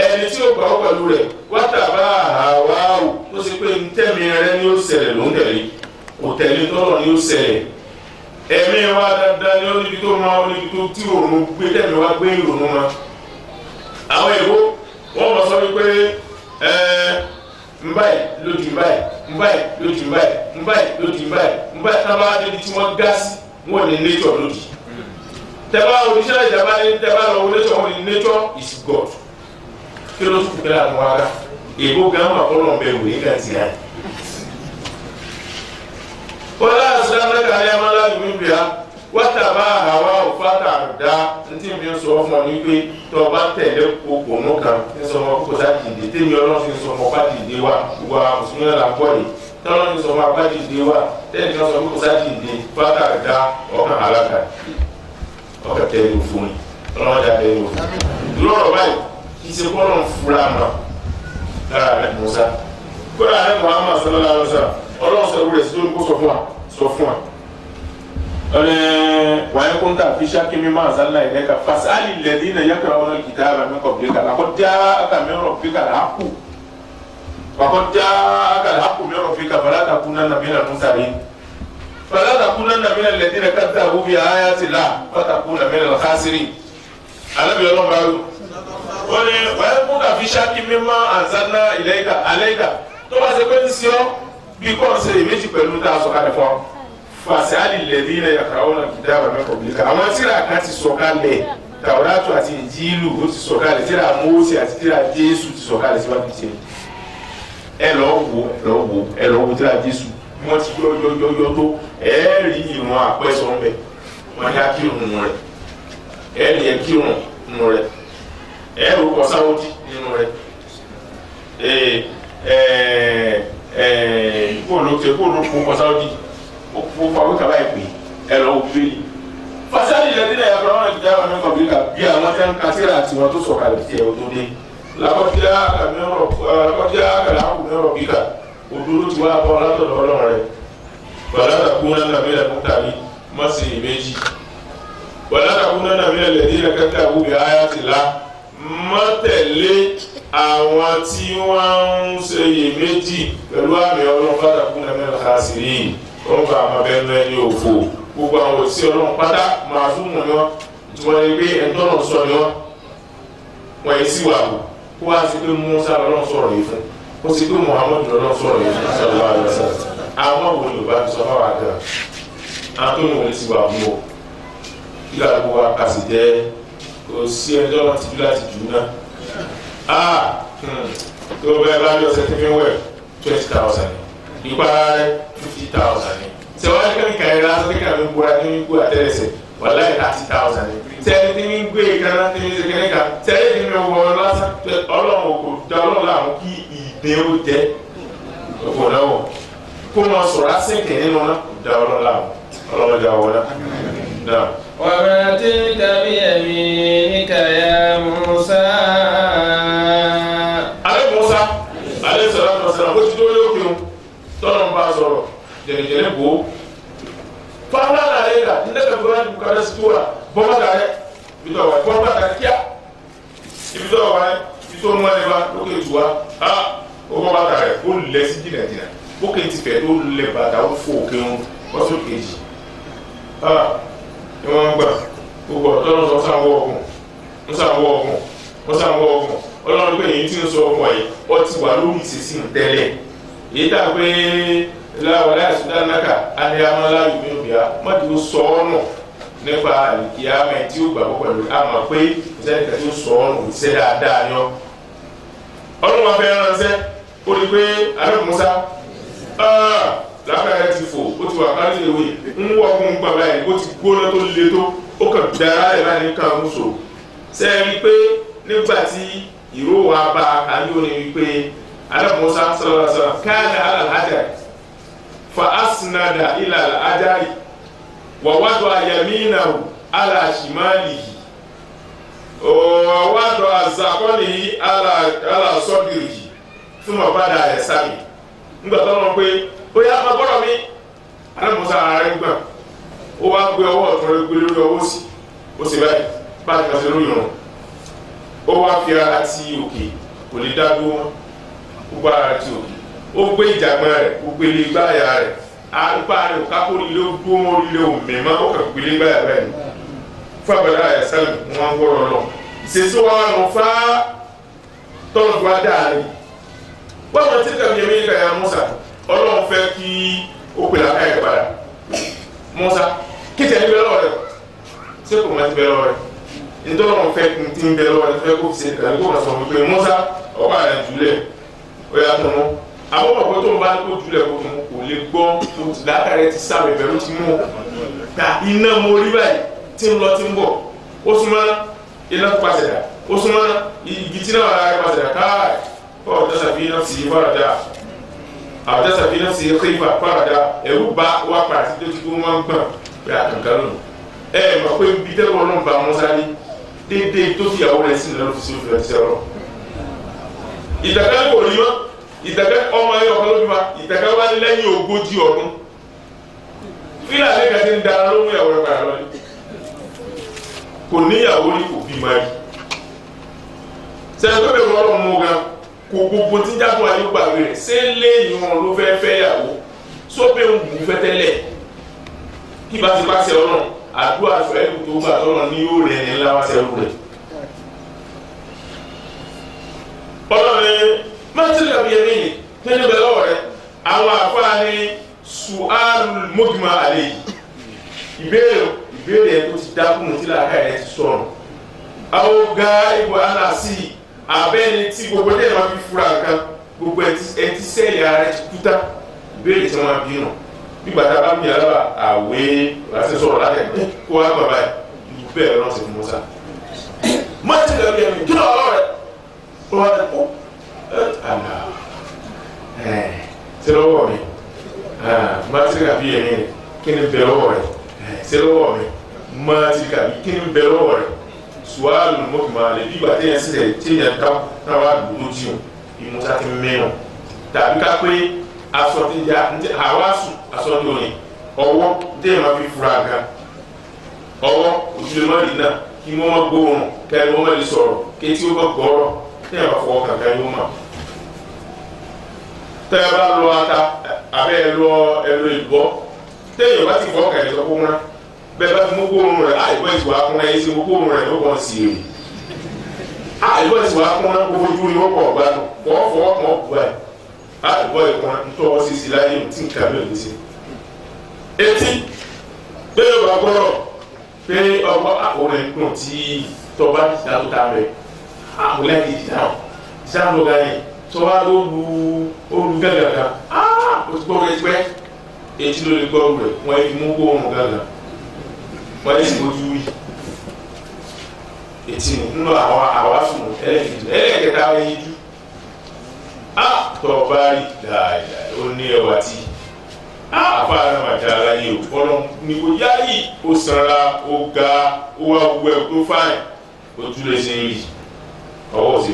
ẹni tí ó gbà ó pẹ̀lú rẹ̀ wátàbá àwáwò tó ṣe pé ntẹ́mi rẹ ni ó ṣẹlẹ̀ ló ń tẹ̀lé kò tẹ̀lé tọ́lọ̀ ni ó ṣẹlẹ̀ ẹ̀mí wa dandan ni ó níbi tó máa ó níbi tó tí òun gbé tẹ̀mí wa gbé ìrònú ma àwọn èèwọ̀ wọ́n mọ̀ sọ wípé mbáyì lójú mbáyì mbáyì lójú mbáyì mbáyì lójú mbáyì mbáyì tábà débi tí wọ́n gá sí wọ́n ní nature lójú tẹ́bá oníṣẹ́ ìjàmbá ní tẹ́bá lọ wọlé tí wọ́n ní nature is God kí ló tún kẹ́lẹ́ àwọn ará èèwọ̀ gan mà kọ́ lọ́n bẹ̀rù yìí kàn sí náà. wọ́lá àṣìláńdà kàlẹ́ amáńlá ìwé bìá wátàbá àwa òfàtà dá ntí mi sọ fún ọ ní pé tó o bá tẹ̀lé okòónú kan ní sọmọ kókò sáàdìdè tèmi ọlọ́run fi sọmọ pàdìdè wa ìwà mùsùlùmí náà là ń bọ̀ yìí tọ́lọ́run fi sọmọ pàdìdè wa tẹ́lẹ̀ fi sọmọ kókò sáàdìdè fàtà dá ọkàn alága ọkàn tẹ̀lé òfin ni ọlọ́run dá tẹ̀lé òfin. lọ́rọ̀ báyìí kì í ṣe kọ́ lọ́run fúra mà lára rẹ̀ Musa kódà rẹ̀ Muhammad sallallahu alaihi wasallam ọlọ́run sọ wúrẹ̀ sí lórí kó sọ fún wa وإن كنت في شك مما أنزلنا إليك فاسأل الذين يقرؤون الكتاب من قبلك لقد جاءك من ربك الحق وقد جاءك الحق من ربك فلا تكونن من الممترين فلا تكونن من الذين كذبوا بآيات الله فتكون من الخاسرين ألم يرون بعض وإن كنت في شك مما أنزلنا إليك عليك tó bá ṣe pé ń ṣe ọ́ bí kò ń ṣe èméjì pẹ̀lú tá a sọ kalẹ̀ fún ọ fasali lẹ́dínlẹ̀ yàkàwọ́nà kìtàbà mẹ́kọ̀ọ́bìlìkà àwọn tíra kan ti sọ̀kalẹ̀ Tàwórátù àti Ìnjílù ó ti sọ̀kalẹ̀ tíra Mósè àti tíra Jésù ti sọ̀kalẹ̀ síwájú tiẹ̀ ẹ lọ wo tíra Jésù bí wọ́n ti yọ tó ẹ rí ìwọ̀n àpẹ́sọ ńbẹ wọ́n ní akírun nínú rẹ̀ ẹ rí ẹkírun nínú rẹ̀ ẹ rò kọ sáwọ́dì nínú rẹ̀ kóòlù kọ sáwọ́dì fún àwọn kaba yìí pé ẹ lọ wọlé fasali lẹbi náà yàtọ̀ àwọn ìjà wọn kọ bí ká bí àwọn tẹ́ ń kasíra àti wọn tó sọ̀kalẹ̀ tiẹ̀ o tó dé lakọjá kàlẹ́ àwọn mẹ́rọ̀ bí ká òdúró ti wá bọ́ látọ̀dọ̀ ọlọ́run rẹ̀ wàlátà kúnná nàmílẹ̀ mọ́tàbí mọ́sí méjì wàlátà kúnná nàmílẹ̀ lẹ́dí rẹ̀ kẹ́kẹ́ àbúbí ayá ti la mọ́tẹ̀lé àwọn tí wọ́n ń ṣe iyèméjì pẹ̀lú àmì ọlọ́run wàlátà kúnná nàmílẹ̀ khasirin wọ́n gba àwọn abẹ́nu ẹni òfò gbogbo àwọn òsì ọlọ́run pátá máa tún mú ni wọ́n tí wọ́n lè gbé ẹ̀ńtọ́nà sọ ni wọ́n yìí sí wà wò kó wá sí pé Musa lọ́lọ́run sọ̀rọ̀ yìí fún ó sì pé Muhammadu lọ́lọ́run sọ̀rọ̀ yìí fún sallallahu alaihi wasallam àwọn wo ni Yorùbá ti sọ fáwọn àgbà àwọn tó ní wọ́n lè sí wà wò kí lóò wá kà sí jẹ́ kò sí ẹjọ́ wọn ti bí láti jù náà tó bẹ́ẹ̀ bá yọ sẹ́tìmí wẹ̀ 20,000 ìpara rẹ̀ 50,000 ni sẹ wọn kàn kàn yẹn lásán kí kàn mí gbóra ní mi gbó àtẹlẹsẹ wàláyé 30,000 ni sẹni tí mi gbé kaná tí mi sèké ní kan sẹni tí mi wọ lásán Ọlọ́run kò dá Ọlọ́run láàmú kí ìdè ó jẹ òkò náà wọ kó wọn sọ̀rọ̀ asínkì nínú náà da ọlọ́lá ọlọ́mọdé àwọn náà. وما تلك بيمينك يا موسى. alẹ́ Musa alẹ́ sọ̀rọ̀ àti ọ̀sẹ̀ náà bó ti dúró lókè o tọ́nà ń bá a sọ̀rọ̀ jẹ̀nìjẹ̀nì bò ó. fáwọn àlàyé rà ní ẹ̀ka gbọ́dọ̀ ní bukadà sí tó wà bọ́mọ̀dà rẹ̀ ibi tó wà bọ́mọ̀dà kíá ibi tó wà ibi tó mú ẹni bá lókè tù wá ó bọ́mọ̀dà rẹ̀ ó lẹ̀ sí jìnnàjìnnà bókè ti fẹ̀ tó lẹ̀ bàtà ó fò òkè wọn wọ́n tó kejì ni wọ́n gbà gbogbo ọ̀tọ́nà sọ sáwọ́ ọ̀gùn ń sáwọ́ ọ̀gùn wọ́n sáwọ́ ọ̀gùn ọlọ́run pé èyí tí ń sọ ọmọ yìí ọ ti wà lórí ìṣesí tẹ́lẹ̀ èyí tà pé láwọlé àṣùdánáka adéhámọ́lá yorùbá mọ́tò ó sọ ọ́ nù nípa àlìkíyàmẹ́ tí ó gbàgbọ́ pẹ̀lú àmọ́ pé ìṣẹ́nìkà tí ó sọ ọ́ nù ìṣẹ́ dáadáa yọ. ọlọ́run wọn fẹ́ ránṣẹ́ ó rí pé alẹ́ Musa lápẹ̀rẹ̀ ti fò ó ti wà kárí ìwé ń wọ́gùn gbàgbà yìí ó ti gbóná tó le tó ó kàn dára ẹ̀ láti kàn ń sò sẹ́ẹ̀rí pé nígbà tí ìró wa bá a kàn yóò ní wípé alẹ́ Musa sọ̀rọ̀ káàdà alàlájà fa asinada ilà ajári wàwádọ̀ àyàmínàwó aláṣìmáàlìyì wàwádọ̀ àzàkọ́nìyí alàsọ́dìrì fún ọ̀bádà ẹ̀ sábì nígbà tó lọ pé ó yá máa bọ́rọ̀ mi alẹ́ Musa ara rẹ̀ gbà ó wá gbé ọwọ́ ọ̀tún rẹ̀ gbé lórí ọwọ́ sí ó sì báyìí bá a ti kàn sí lórí ọ̀run ó wá fi ara ti òkè kò lè dá dúró wọn ó gbá ara ti òkè ó gbé ìjàgbọ́n rẹ̀ ó gbé lé gbáyà rẹ̀ apá rẹ̀ ò kákó lé ó dúró lé òmìnira ó kàn gbé lé gbáyà rẹ̀ ni fún àgbàdo àyà sẹ́lẹ̀ wọn gbọ́rọ̀ lọ ìṣesí wa nù fá tọ́nù tó wá dáa ni wọ́n mọ̀ tí kàbí ẹ̀mí ìgbà yà Musa ọlọ́run fẹ́ kí ó pè láká ẹ̀ padà Musa kíkẹ́ ní bẹ́ẹ̀ lọ́wọ́ rẹ̀ ṣé kò máa ti bẹ́ẹ̀ lọ́wọ́ rẹ̀ nítorí ọlọ́run fẹ́ kí n bẹ́ẹ̀ lọ́wọ́ rẹ̀ fẹ́ kó fi ṣe kàní kó kà sọ pé Musa ọba rẹ̀ jùlẹ̀ ó yà tó mú àbọ̀bọ̀ pé tó ń bá kó jùlẹ̀ kó tó mú kò lè gbọ́ láká rẹ̀ ti sábẹ̀ bẹ̀rù ti mú ta iná mo rí báyìí tí ń lọ tí ń bọ̀ ó súnmọ́ iná tó pàṣẹ dà ó súnmọ́ igi tí náà wà lára pàṣẹ dà káà ọ̀dọ́sà fi náà sì fọ́nàdá ọ̀dọ́sà fi náà sì kéfà fọ́nàdá ẹ̀rú bá wà pàtí tó ti kó wọ́n gbọ̀n pé àkànkà lónìí mọ̀ pé bí tẹ́lẹ̀ ọlọ́run bá wọn sáré déédéé tó fi àwọn ẹ̀sìn lọ́rùn fi sí òfin ẹ̀sìn ọ̀rọ̀ ìtàkà kò rí mọ́ ìtàkà ọmọ ayé ọ̀kan ló bí ma ìtàkà wá lẹ́yìn 40 ọdún fílà lẹ́gàá ti ń dara lóhùn ìyàwó rẹ̀ padà lọ́ni kò níyàwó ní kò bí ma rí sẹ́yìn tó bẹ̀rù ọlọ́run mú gan kò gbogbo tí jágun ayé gbàgbé rẹ̀ ṣé léyìn wọn ló fẹ́ fẹ́ yàwó sóbẹ̀ ń bù fẹ́ tẹ́lẹ̀ kí bá ti bá ṣe ọ̀nà àdúrà fẹ́ẹ́lú tó gbà tọ́nà ní yóò rẹ̀ ní ńlá wá sẹ́rù rẹ̀. ọlọ́run mọ́tìrì àbí ẹni yìí kí ni bẹ̀rẹ̀ lọ́wọ́ rẹ̀ àwọn àfáà ní su'alu mọ́gìmọ̀ àlẹ́ yìí ìbéèrè tó ti dákùn tí làákà rẹ̀ ti sọ̀rọ̀ àwọn ga ìwà aláàsì abẹ́ni tí gbogbo ẹ̀ máa fi fura nǹkan gbogbo ẹ̀ ti sẹ́ẹ̀lì ara ẹ̀ ti kúta ìbéèrè tí wọ́n bí nù nígbà tá a bá mi alábà àwẹ̀ láti sọ̀rọ̀ láti ẹ̀ kó wá bàbá ẹ̀ ìlú bẹ́ẹ̀ lọ́nà sí fún Musa. mọ́tì lẹ́bi ẹ̀mí kí lọ́wọ́ rẹ̀ ó wá dẹ̀ kó àná ṣé lọ́wọ́ mi mọ́tì lẹ́bi ẹ̀mí kí ni bẹ̀ lọ́wọ́ rẹ̀ ṣé lọ́wọ́ mi mọ́tì lẹ́bi kí ni bẹ̀ lọ́wọ́ rẹ̀ sualu mọ̀kìmọ̀ lè bí ìgbà téèyàn sì tẹ̀ téèyàn táwọn àdúgbò jù ìmúta ti mẹ́wọ̀n tàbí ká pé aṣọ ti ya àwáṣù aṣọ ní òní ọwọ́ téèyàn máa fi fura gan ọwọ́ òṣèlémọ́lì náà kí wọ́n má gbóòórùn kẹ́ni wọ́n má lè sọ̀rọ̀ kétí ó bá gbọ́rọ̀ téèyàn bá fọwọ́ kankan yóò mà tẹ́yà bá lọ ata àbẹ́ ẹlọ ìbọ́ téèyàn bá ti fọwọ́ kẹ́ni sọ fún wọn bẹ́ẹ̀ bá fi mú gbóòórùn rẹ̀ àìbọ̀ ìsìwà kún ẹ̀ ṣe gbóòórùn rẹ̀ ló kàn sí èrè àìbọ̀ ìsìwà kún ẹ̀ gbogbo ojú ni wọ́n pọ̀ gbádùn wọ́n fọwọ́ kan ọ̀bù ẹ̀ àìbọ̀ ìkan ntọ́wọ́ sí sí láyé tí nǹkan bẹ́ẹ̀ lè ṣe. etí bẹ́ẹ̀ bá gbọ́rọ̀ pé ọgbọ́ àkórè nǹkan tí tọ́ba ìdáwó ta rẹ̀ àwòlẹ́ ìdáwó ga yẹn tọ́ba ló lu gàgàgà ó ti gbọ́ rẹ̀ pẹ́ etí ló lè gbọ́ rẹ̀ wọ́n fi mú gbóòórùn gàgà wọ́n yẹ ojú yìí etí nínú àwọn àwásùn ẹlẹ́kẹta ẹyin jú tọ́ba rí dáadáa ó ní ẹwà tí àfààní màjà aláyé o fọlọ́ ní kò yáyì ó sanra ó ga ó wá wú ẹ̀ tó fáìn ojú lè ṣe rí ọwọ́ sí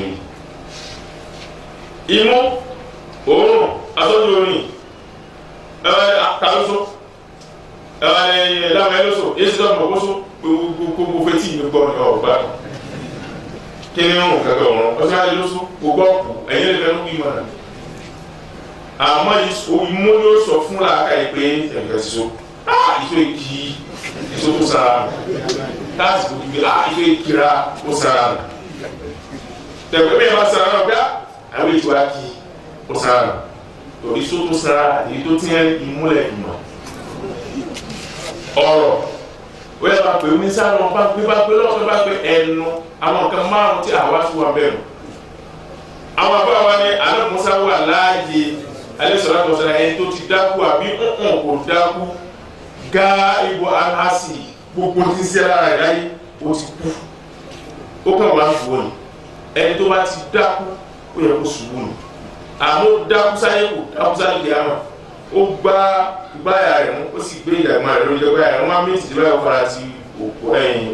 rí imú òórùn atọ́jú orin àkàlùsọ lámẹ́lọ́sọ èsì tó ọmọ kóso gbogbo fetí mi gbọ́ ní ọ̀gbá kí ni òun kankan ọ̀run ọ̀sán ayé lóso gbogbo ọ̀pù ẹ̀yìn lè fẹ́ràn bí mọ̀nà àmọ́ imú ni ó sọ fún làákà yìí pé ẹ̀ka síso ìfẹ́ kí èso tó sára láti kò gbé ìfẹ́ kíra ó sára tẹ̀wé bí ẹ bá sára náà bí àwọn ètò àkì ó sára torí só tó sára èyí tó tiẹ̀ ìmúlẹ̀ ìmọ̀ ọ̀rọ̀ ó yẹ bá pè é ní sáà lọ bá pé lọ́wọ́ bá pé ẹnu àwọn nǹkan márùn tí àwa tó wà bẹ́ẹ̀ àwọn àbá wa ní alẹ́kùnsá wà láàyè alẹ́sọ̀rọ̀ àtọ̀sọ̀rọ̀ ẹni tó ti dákú àbí nǹkan kò dákú gá ibo anásì gbogbo tí ń ṣe lára rẹ̀ láyé ó ti kú ó kàn wá ń fò ní ẹni tó bá ti dákú ó yẹ kó ṣubú ní àmọ́ dákú sáyé kò dákú sáyé kì í àmọ́ ó gbá gbáyà rẹ̀ mú ó sì gbé ìdàgbọ́n rẹ̀ lórí gbáyà rẹ̀ wọ́n á méjì tí báyọ̀ fara sí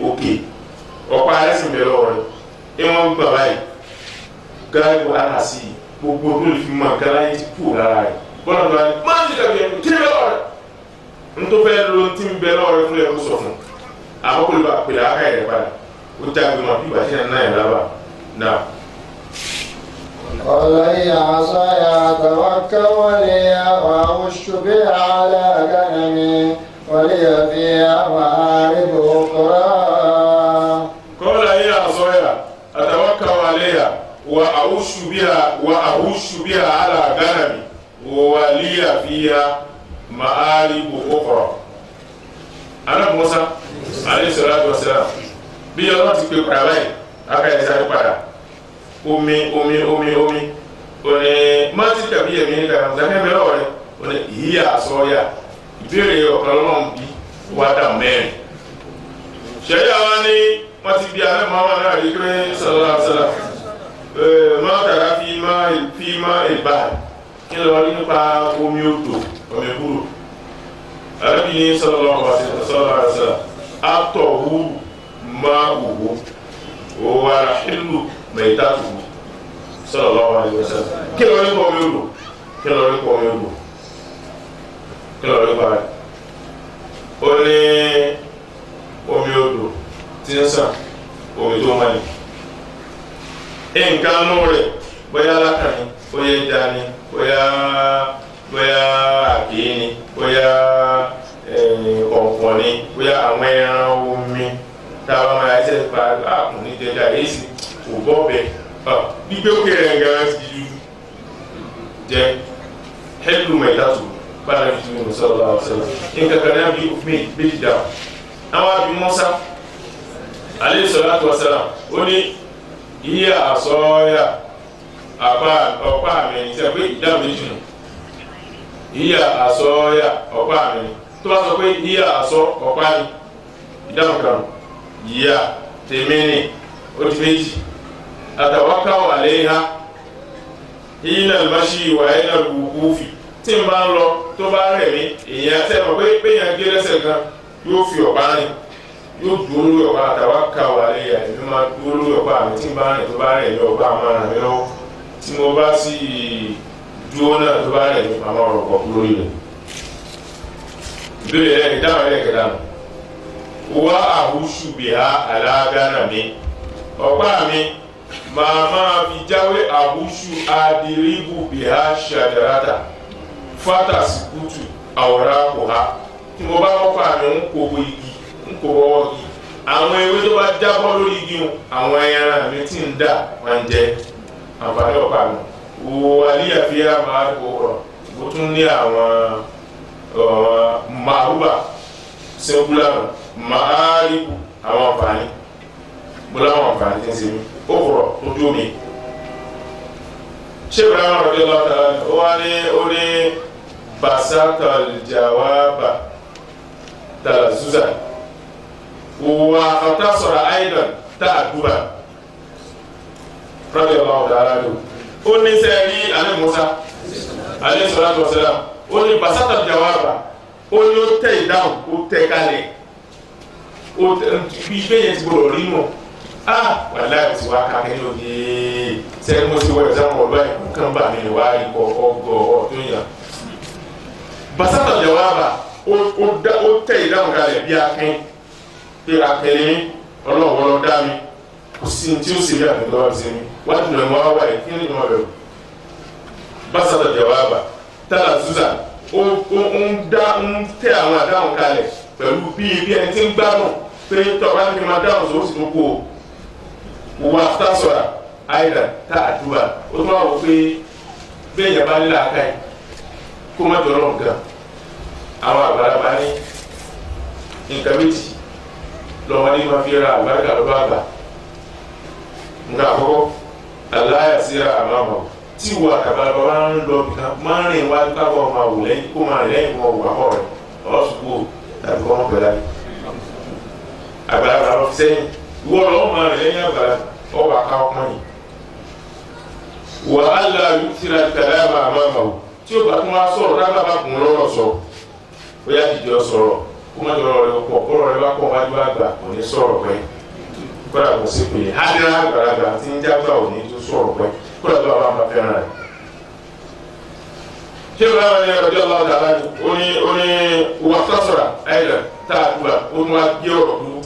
òkè ọ̀pá ẹlẹ́sìn bẹ̀rẹ̀ lọ́wọ́ rẹ̀ ẹ wọ́n gbà báyìí gáàbù àhàsì gbogbo tó lè fi mọ nǹkan láyé ti kú lára rẹ̀ bọ́lá ló wá ní máa ń ti dàbí ẹni kí ni bẹ́ẹ̀ lọ́wọ́ rẹ̀ n tó fẹ́ lo ti ń bẹ lọ́wọ́ rẹ̀ fún ẹ̀kú sọ fún àmọ́ kó lè bá pèlè àká yẹn padà ó jágbe mọ́ bí ìgbà tí náà yẹn lábà náà. قال هي عصاي أتوكل عليها وأهش بها على غنمي ولي فيها مآرب أخرى. قال هي عصاي أتوكل عليها وأهش بها على غنمي ولي فيها مآرب أخرى. أنا موسى عليه الصلاة والسلام bí ọlọ́run ti pè padà báyìí akáyẹ̀ sáré padà omi òní mọ́tì tàbí ẹ̀mí ní kàrà ọ̀sán ẹ̀mí lọ́wọ́ rẹ̀ òní ìyíyà àsọ́ọ́yà ìbéèrè ọ̀kan ọlọ́run bí wá dà mẹ́rin ṣẹ̀yà wa ní wọ́n ti bí alẹ́ mọ́ wọn náà rí pé sọ̀rọ̀ àṣàlà mọ́tàrà fi má ìbá kí lọ rí nípa omi odò omi kúrò àrẹ́bí ní sọ̀rọ̀ àṣàlà àtọ̀ wúrù máa wùwú wàrà ìlú mẹ́tàtù sallallahu alaihi wasallam kí lọ rí pọ̀ omi odò kí lọ rí pọ̀ omi odò kí lọ rí pọ̀ rẹ̀ ó ní omi odò tí ń sàn omi tó máa ní nǹkan nú rẹ̀ bóyá alákàní bóyá ẹja ni bóyá àkéé ni bóyá ọ̀pọ̀ ni bóyá àwọn ẹran omi táwa máa ṣe pa ààkùn ní jẹjà èsì kò bọ́ bẹ́ẹ̀ gbígbé òkè rẹ̀ gan ti jẹ hẹ́lùmọ̀ ìdátò bára fi tún sọ̀rọ̀ àwọ̀sọ̀rọ̀ nǹkan kan náà bí òfin méjì dáhùn àwọn àbí Mùsá alayhi salatu wassalam ó ní iye àsọ́ọ́yà ọ̀pá mi ní sẹ́ pé ìdá méjì nù iye àsọ́ọ́yà ọ̀pá mi ní tó bá sọ pé iye àsọ́ ọ̀pá mi ìdáhùn kan yíyá tèmi ni ó ti méjì àtàwákàwọ̀ àléhà ìyínà ìmáṣí ìwà ẹ̀yìn àlùkùkùfì tí n bá ń lọ tó bá rẹ̀ mí èèyàn tẹ́lọ̀ pé péyàn gé lẹ́sẹ̀ kan yóò fi ọ̀pá rìn yóò dúró lórí ọ̀pá àtàwákàwọ̀ àléhà èmi máa dúró lórí ọ̀pá mi tí n bá rìn tó bá rẹ̀ mí ọ̀pá máa ràn mí lọ́wọ́ tí mo bá sì dúró náà tó bá rẹ̀ mí màmá ọ̀rọ̀ pọ̀ lórí rẹ̀ ìbéèrè ẹ̀ ìdáhùn ẹ̀ kẹta nù wa ahushu biha ala ganami ọ̀pá mi máa máa fi jáwé ahushu adiribu biha shajarata fatasikutu awraquha tí mo bá ọ̀pá mi ń kó igi ń kó ọwọ́ igi àwọn ewé tó bá jábọ́ lórí igi wọn àwọn ẹran mi tí ń dà máa ń jẹ àǹfààní ọ̀pá mi wàlíyà fi hàn máa ń kó rọ̀ mo tún ní àwọn màrúbà singular maaribu àwọn àǹfààní bọ́lá àwọn àǹfààní tí ń ṣe mí ó kọ̀rọ̀ tó dúró mi ṣé ibrahim rọ̀dé lọ́ta ó wá ní ó ní basata jawaba talazuza wà ọ̀tá sọ̀rọ̀ aidan tá àdúrà rọ̀dé lọ́ta lọ́dún ó ní sẹ́yìn alẹ́ Musa alẹ́ sọ̀rọ̀ àtọ̀sẹ́lá ó ní basata jawaba ó ní ó tẹ ìdáhùn ó tẹ kalẹ̀ ó bí bẹ́yẹn ti gbọdọ̀ rí mọ̀ wàláì tí wàá ká kẹ́yìn òye sẹ́yìn mo ti wọ ẹ̀sán mọ̀ lọ́yìn kàn bá mi wá rí kọ́ ọgọ́ ọdún yẹn. basata jawaba ó tẹ ìdáhùn kalẹ̀ bí akín pé akẹ́lẹ́ mi ọlọ́wọ́ lọ dá mi kò sí tí ó sì rí àmì lọ́wọ́ sí mi wájú lọ́wọ́ máa wáyé kí ni ìmọ̀ bẹ̀rù. basata jawaba tala zuza ń tẹ àwọn àdáhùn kalẹ̀ pẹ̀lú bí ẹni tí ń gbádùn pé tọ́ba ní kí n máa dáhùn sóò sì tún kú o wà á sọ̀rọ̀ àìdá tá àdúrà ó tún wà wọ pé bẹ́ẹ̀ yẹn bá nílò àká yìí kó má jọ lọ́n gan àwọn àgbàlagbà ní nǹkan méjì lọ́wọ́dé máa fi ra àgbàlagbà lọ́dọ̀ àgbà nǹkan àkọ́kọ́ aláyàsíra àmàmà tí wà àgbàlagbà máa ń lọ bìkan máa ń rìn wájú káwọn ọmọ àwò lẹ́yìn kó máa rìn lẹ́yìn wọn wà mọ́ rẹ̀ ọ̀ṣùgbò tàbí kọ́ wọn pẹ̀lá àgbàlagbà lọ fi sẹ́yìn ìwọ lọ́wọ́ máa rìn lẹ́yìn àgbàlagbà ọwọ́ àká ọmọ yìí wà á la yùtìrà tẹ̀lé àmàmà o tí o bá tún wá sọ̀rọ̀ dábàá bá kún lọ́rọ̀ sọ ó yá dìde ọ sọ̀rọ̀ kó má jọrọ rẹ pọ̀ kọ́rọ̀ rẹ bá pọ̀ wájú àgbà kò ní sọ̀rọ̀ pẹ́ kódà kò sí pé hádìrá àgbàlagbà tí ń jágbà ò ní tó sọ̀rọ̀ pẹ́ kódà tó bá máa fẹ́ràn rẹ̀. ṣé o láwọn ẹni ọjọ́ ọlọ́wọ́ dàbá ni ó ní wà sọ̀rọ̀ àìlẹ̀ tá a dùbà ó tún wá gbé ọ̀rọ̀ dúró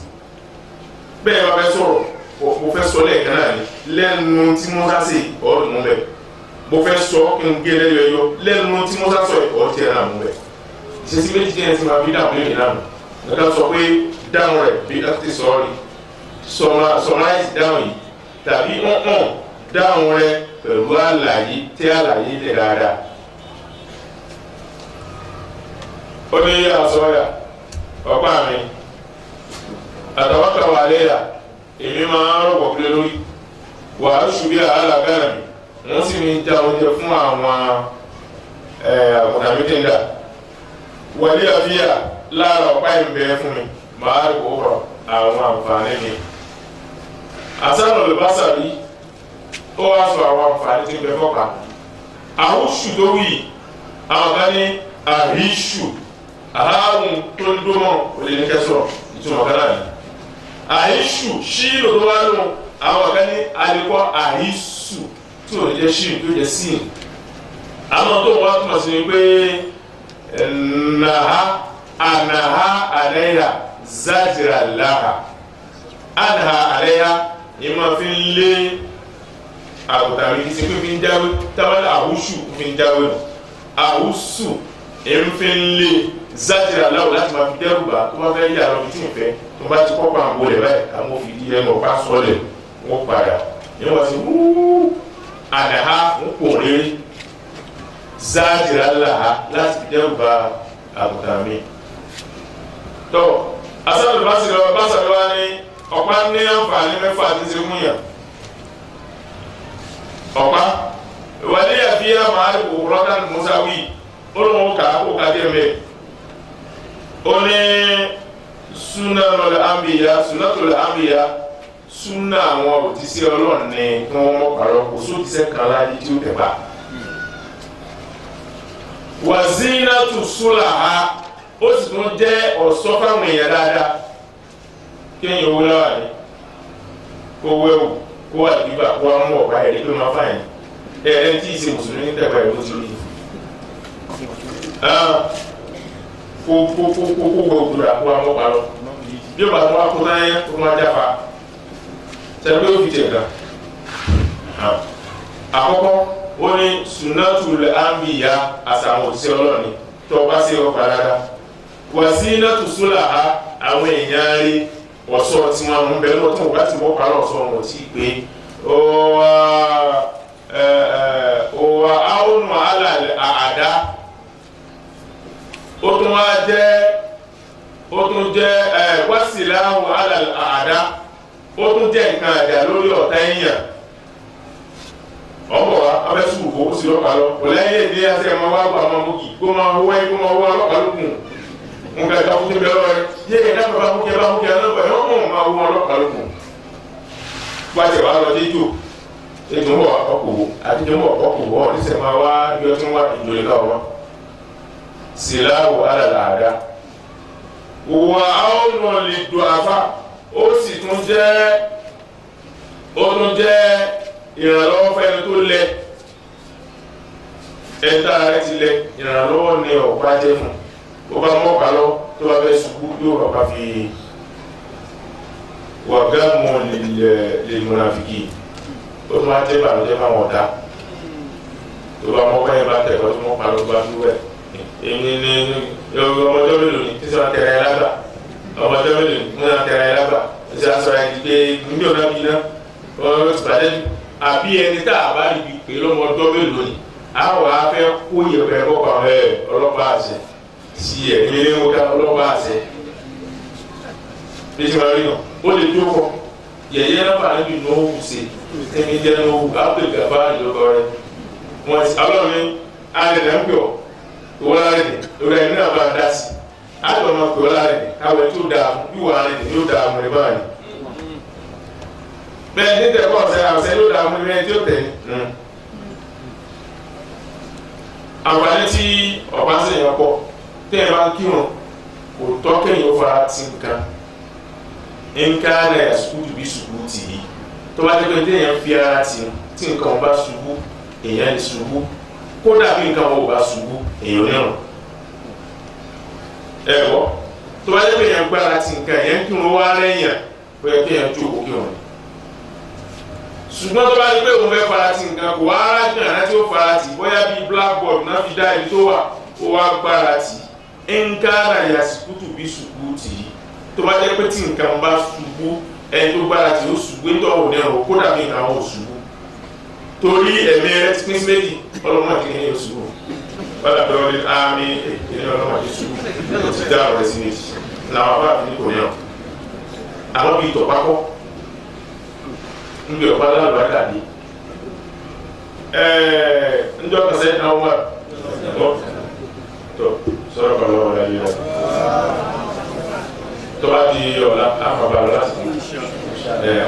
bẹ́ẹ̀ bá fẹ́ sọ̀rọ̀ mo fẹ́ sọ lẹ́ẹ̀kan náà ni lẹ́nu tí mo sá sí ọ̀rọ̀ mú bẹ́ẹ̀ mo fẹ́ sọ kí n gé lẹ́yọ ẹyọ lẹ́nu tí mo sá sọ ọ̀rọ̀ tiẹ̀ náà mú bẹ́ẹ̀ ìṣesí méjì tí ẹ̀ ti máa fi dáhùn lónìí náà nǹkan sọ pé dáhùn rẹ̀ bí láti sọ̀rọ̀ sọmáìsì dáhùn yìí tàbí hàn dáhùn rẹ̀ pẹ̀lú àlàyé tí àlàyé lè dáadáa. ó ní àsọyà ọ̀pá mi àtàwọ́kà wà léyà èmi máa ń rọ̀pọ̀ pé lórí wàá ṣubí àhálàgára mi wọ́n sì ní já oúnjẹ fún àwọn àgùntàn mi tẹ́ńdà wọlé àfíà lára ọ̀pá ìbẹ̀rẹ̀ fún mi máa rí òwúrọ̀ àwọn àǹfààní mi. àsánà olùbásà rí ó wá sọ àwọn àǹfààní tí ń bẹ fọ́ka àhúṣù tó wì àwọn kan ní àhíṣù àhárùn tó ń dómọ̀ olè ní kẹsọ̀ ìtumọ̀ kan náà ni àhíṣù ṣí lòdó wá lò àwọn kan ní àlékọ́ àhíṣù tí ò ní jẹ́ ṣí tó jẹ́ sí àwọn tó wá túmọ̀ sí ni pé anaha aleya zajira laha anaha aleya ni ma fi ń lé àgùntàn mi kìí ṣe pé fi ń jáwé tábàlì àwùsù fi ń jáwé nù àwùsù èmi fi ń lé zajira laha láti máa fi dẹ́rù bá tó bá fẹ́ yà lọ bí tí n fẹ́ tó bá ti kọ́kọ́ àgbo rẹ̀ báyìí àwọn òfìdí ẹ̀ mọ̀ bá sọ́lẹ̀ wọ́n padà ní wọ́n ti wúú anaha ń pò rí zajira laha láti fi dẹ́rù bá àgùntàn mi. tó asálù bá sì lọ bá sàlọ́ wá ní ọ̀pá ní àǹfààní mẹ́fà tí ti mú yàn. ọ̀pá ìwádìí àfi àmàlù rọ́dà mùsàwì ó lóun kà á kó ká díẹ̀ mẹ́. ó ní sunatul anbiya súnà àwọn òtísí ọlọ́run ní kí wọ́n mọ̀ pàrọ̀ kò sóòtísẹ́ kan láyé tí ó tẹ̀ bá. wàzínàtù sùlàhà ó sì tún jẹ́ ọ̀ṣọ́ fáwọn èèyàn dáadáa kéèyàn owó náà ní kó wẹ́wù kó wà bíbà kó wà mú ọ̀pá ẹ̀rí pé máa fàyìn ẹ̀rẹ́ tí ì ṣe mùsùlùmí ní tẹ̀gbà ẹ̀rọ ti rí kó wọ òkúra kó wà mú ọ̀pá lọ bí ó bá tún wá kó náà yẹn kó máa jáfa sẹ́ni ó fi tẹ̀ gan àkọ́kọ́ ó ní sunatul anbiya àsàwọn òṣìṣẹ́ ọlọ́ọ̀ni tó bá sí ọkọ̀ dáadáa wazinatu sulaha àwọn èèyàn rí ọ̀ṣọ́ tí wọ́n ń bẹ lọ́tún wá tí wọ́n parọ́ ọ̀ṣọ́ wọn tí pé ó wà áwọnù alàlẹ́ àdá ó tún jẹ́ wásìláhù alàlẹ́ àdá ó tún jẹ́ nǹkan àjà lórí ọ̀tá èèyàn ọmọ wa abẹ́ sùn kó o sì lọ́pàá lọ kò lẹ́yìn èdè àti ẹ̀mọ́ wa gba ọmọ mọ́kì kó máa wọ́ ẹ́ kó máa wọ́ ọlọ́pàá lókun nǹkan ìjà fún kébé ọlọ́rẹ́ yé ẹ̀dá bàbá mú kébé mú kébé ọlọ́pàá yóò mọ̀ máa wọ́ ọlọ́pàá lókun. wájú wa lọ dé jò ètò ń bọ̀ ọkọ̀ àti tó ń bọ̀ ọkọ̀ wọ̀ ọ̀dísẹ̀ máa wá bí ọtí wá ìjòlè ká ọmọ síláwò alàlàdá wà áwọn lè do àfa ó sì tún jẹ́ ìrànlọ́wọ́ fẹ́ni tó lẹ ẹ̀ta rẹ̀ ti lẹ ìrànlọ́wọ́ ní ọ̀pá jẹ́ fún ó bá mọ́pàá lọ tó bá fẹ́ ṣubú yóò bàbá fi wàgá mọ́ lè múnafìkì ó tún máa tẹ́ ìbànújẹ́ máa wọ̀n dá tó bá mọ́pàá yẹn bá tẹ̀kọ́ tó mọ́pàá lọ bá fi wẹ̀ èmi ní ọmọdé mélòó ni tí sọ́nà tẹ̀rẹ̀ ẹ̀ lágbà ọmọdé mélòó ni múná tẹ̀rẹ̀ ẹ̀ lágbà ó sì aṣọ ẹ̀ gbé níbi ọ̀nà bí iná ó ti bàjẹ́ àbí ẹni tá a bá rí pé lọ́mọdé mélòó ni àwọn afẹ́ kó yẹ̀pẹ̀ kọ́kọ́ ọlọ́pàá àṣẹ sí ẹ̀ ní ilé wọn ká ọlọ́pàá àṣẹ bí tí wọ́n rí nà ó lè tó kọ yẹ̀yẹ́ náà bá níbi nọ́ọ̀wù sí ẹni jẹ́ nọ́ọ̀wù ápè gàfá ìjọba rẹ̀ wọ́n ti ọlọ́run ní alẹ́ náà ń pè ọ́ ìwọ́n lára ẹni lórí ẹni náà bá dá sí àgbà máa pè ọ́ lára ẹni káwé tó dáa wíwọ́ ara ẹni yóò dáa mọ́ ẹ báyìí bẹ́ẹ̀ ní tẹ̀kọ́ ọ̀sẹ̀ yóò dáa mọ́ ẹ tí ó tẹ̀ àǹfààní tí ọba ń sèyàn pọ̀ tẹ́yìn bá ń kírun kò tọ́ kẹ́yìn ó fara ti nǹkan náà sùkúrù bí sùkúrù tì í tó bá dé pé tẹ́yìn fi ara tì tí nǹkan bá ṣubú èèyàn lè ṣubú kódà bí nǹkan wọn ò bá ṣubú èèyàn nírun ẹ̀kọ́ tó bá dé pé èèyàn gbára ti nǹkan èèyàn kírun wá lẹ́yìn ó yẹ kéèyàn jókòó kírun ṣùgbọ́n tó bá di pé òun fẹ́ farati nǹkan kò wá arákùnrin àná tí ó farati bóyá bíi blackboard náà fi dá ibi tó wà ó wá gbárati nǹkan àyà sùkútù bí sùkúùtì yìí tó bá jẹ́ pé tí nǹkan bá ṣubú ẹni tó gbárati ó ṣubú ń tọ́wọ́ ní ọ̀rọ̀ kó dàbí nǹkan ó ṣubú torí ẹ̀mí rẹ ti pín sí méjì ọlọ́mọ kìíní yóò ṣubú wọ́n dàbí ọ̀rẹ́ àmì ìní ọlọ́mọ kìíní ṣubú ó ti dá ọ̀rẹ́ sí méjì làwọn bá fi ní kò ní ọ̀ àwọn bíi tọ̀pákọ́ nbí ọ̀pá lálùbá dàbí ndí ọkàn sẹ́yìn náà wà tó sọ̀rọ̀ kan lọ́wọ́ láyé rẹ̀ tó bá di ọ̀la àfàbà láti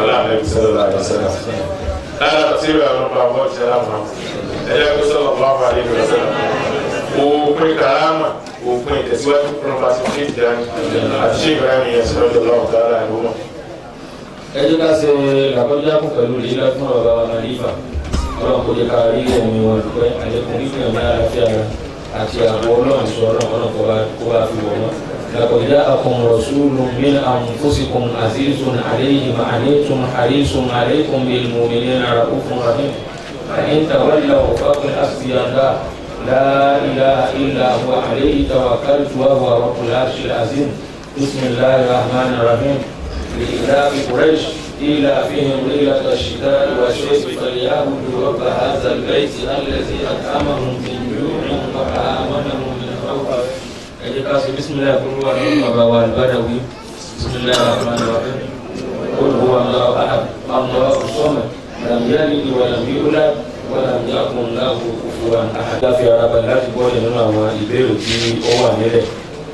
ọ̀la àmì sẹ́lẹ̀ láyé sẹ́lẹ̀ láyé àti ìwé àwọn ọ̀pá ọ̀pọ̀ ti sẹ́lẹ̀ àmà ẹ̀yà kó sọ̀rọ̀ ọ̀pá ọ̀pá yìí rẹ̀ sẹ́lẹ̀ òpin kàrámà òpin ìtẹ̀síwájú fún pàṣẹ fún ìdíyà àti ṣé ìgbà yẹn yẹn sọ̀rọ̀ lọ́wọ́ tààlà ìwọ́n ẹjọ́ ká ṣe làkọjákùn pẹ̀lú lílá fún ọ̀gá wa náà nífà ọlọ́run kò jẹ́ ká rí ẹ̀mí wọn dúpẹ́ àlékún nígbà ní àlàáfíà àti àbọ̀ ọlọ́run sọ ọlọ́run kó bá fi wọ̀ wọ́n. لقد جاءكم رسول من أنفسكم عزيز عليه ما عنتم حريص عليكم بالمؤمنين رؤوف رحيم فإن تولوا فقل حسبي الله لا إله إلا هو عليه توكلت وهو رب العرش العظيم بسم الله الرحمن الرحيم لإلاف قريش إيلافهم ليلة الشتاء والصيف فليعبدوا رب هذا البيت الذي أطعمهم من جوع وآمنهم من خوف. بسم الله الرحمن الرحيم البدوي بسم الله الرحمن الرحيم قل هو الله أحد الله الصمد لم يلد ولم يولد ولم يكن له كفوا أحد. في أرابا láti gbọ́ nínú àwọn ìbéèrè tí ó wà nílẹ̀.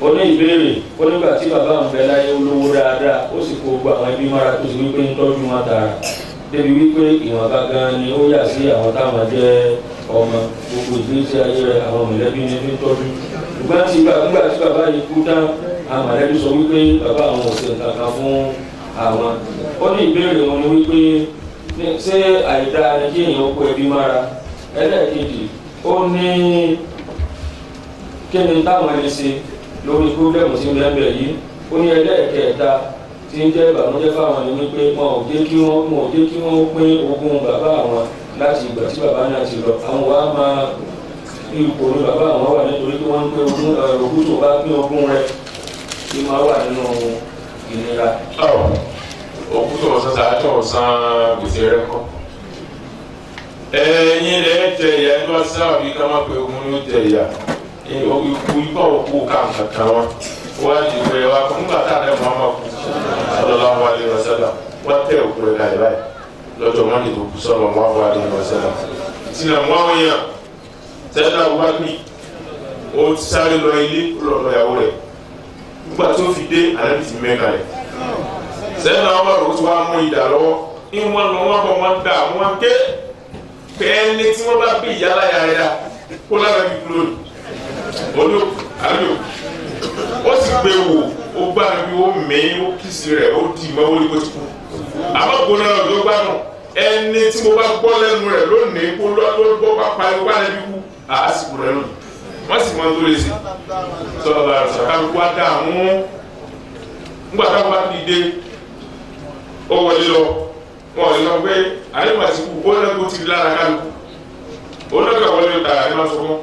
Ó ní ìbéèrè ó nígbà tí bàbá ń bẹ láyé olówó dáadáa ó sì kó gbogbo àwọn ẹbí mára tó sì wípé ń tọ́jú wọn tààrà débi wípé ìwọ̀nba gan ni ó yà sí àwọn táwọn jẹ́ ọmọ gbogbo ìgbésí ayé rẹ̀ àwọn mọ̀lẹ́bí ní fi ń tọ́jú. Ṣùgbọ́n nígbà tí bàbá yìí kú tán àwọn mọ̀lẹ́bí sọ wípé bàbá àwọn ò ṣe nǹkan kan fún àwọn. Ó ní ìbéèrè wọn ni wípé ṣé àìdá ni kí èèyàn kó ẹbí mára. Ẹlẹ́ẹ̀kejì ó ní kí ni táwọn ẹni ṣe lórí pírọ́blẹ́mù tí ń lẹ́bẹ̀ yìí. Ó ní ẹlẹ́ẹ̀kẹta tí ń jẹ́ ìbànújẹ́ fáwọn ẹni wípé wọn ò jẹ́ kí wọ́n pín ogún bàbá àwọn láti ìgbà tí bàbá náà ti lọ. Àwọn wa máa ipò ní bàbá àwọn wà nítorí pé wọ́n ń pín ogún ogún tó bá pín ogún rẹ̀ tí máa wà nínú ìnira. òkú tó wọ́n sọ́sà àti ọ̀sán gbèsè rẹ̀ kọ́. ẹ̀yin rẹ̀ jẹ ìyá ẹni wọ́n sábà bí ká má pé ogún ló jẹ ìyá ikú ikọ̀ òkú kankan wọn wọ́n á di pé wá kó nígbà tá a lẹ́ mọ́ ọmọ kú sallallahu alaihi wasallam wọ́n tẹ òkú rẹ̀ láì báyìí lọ́jọ́ mọ́ndé tó kú sallallahu alaihi wasallam. tinà mọ́ àwọn èèyàn sẹ́dá wákì ó ti sáré lọ ilé lọ́dọ̀ ìyàwó rẹ̀ nígbà tó fi dé ànábì ti mẹ́ka rẹ̀ sẹ́dá wọn bá rò ó ti wá mú ìdá lọ́wọ́ ìwọ̀n lọ wọn bọ̀ wọn dà wọn ké pẹ́ẹ́ni tí wọ́n bá bí ìyá láyà rẹ̀ dá kó lára bí kúrò ní olú àbí gbé wò ó gbá níbi ó mẹ́ẹ́ ó kìsì rẹ̀ ó dì mọ́ ó ní kó ti kú àmọ́ gbóná lọ tó gbá nù ẹni tí mo bá gbọ́ lẹ́nu rẹ̀ lónìí kó lọ́ọ́ bá pariwo wá níbi kú àásìkò rẹ̀ lónìí wọ́n sì mọ tó lè ṣe sọ̀rọ̀ àrùsọ̀ kálukú á dààmú ńgbà táwọn bá dìde ó wọlé lọ wọn ò lè lọ pé àyẹ̀wò àsìkò ó náà kó ti di lára kálukú ó náà kà wọlé lọ tààrà ní ma sọkún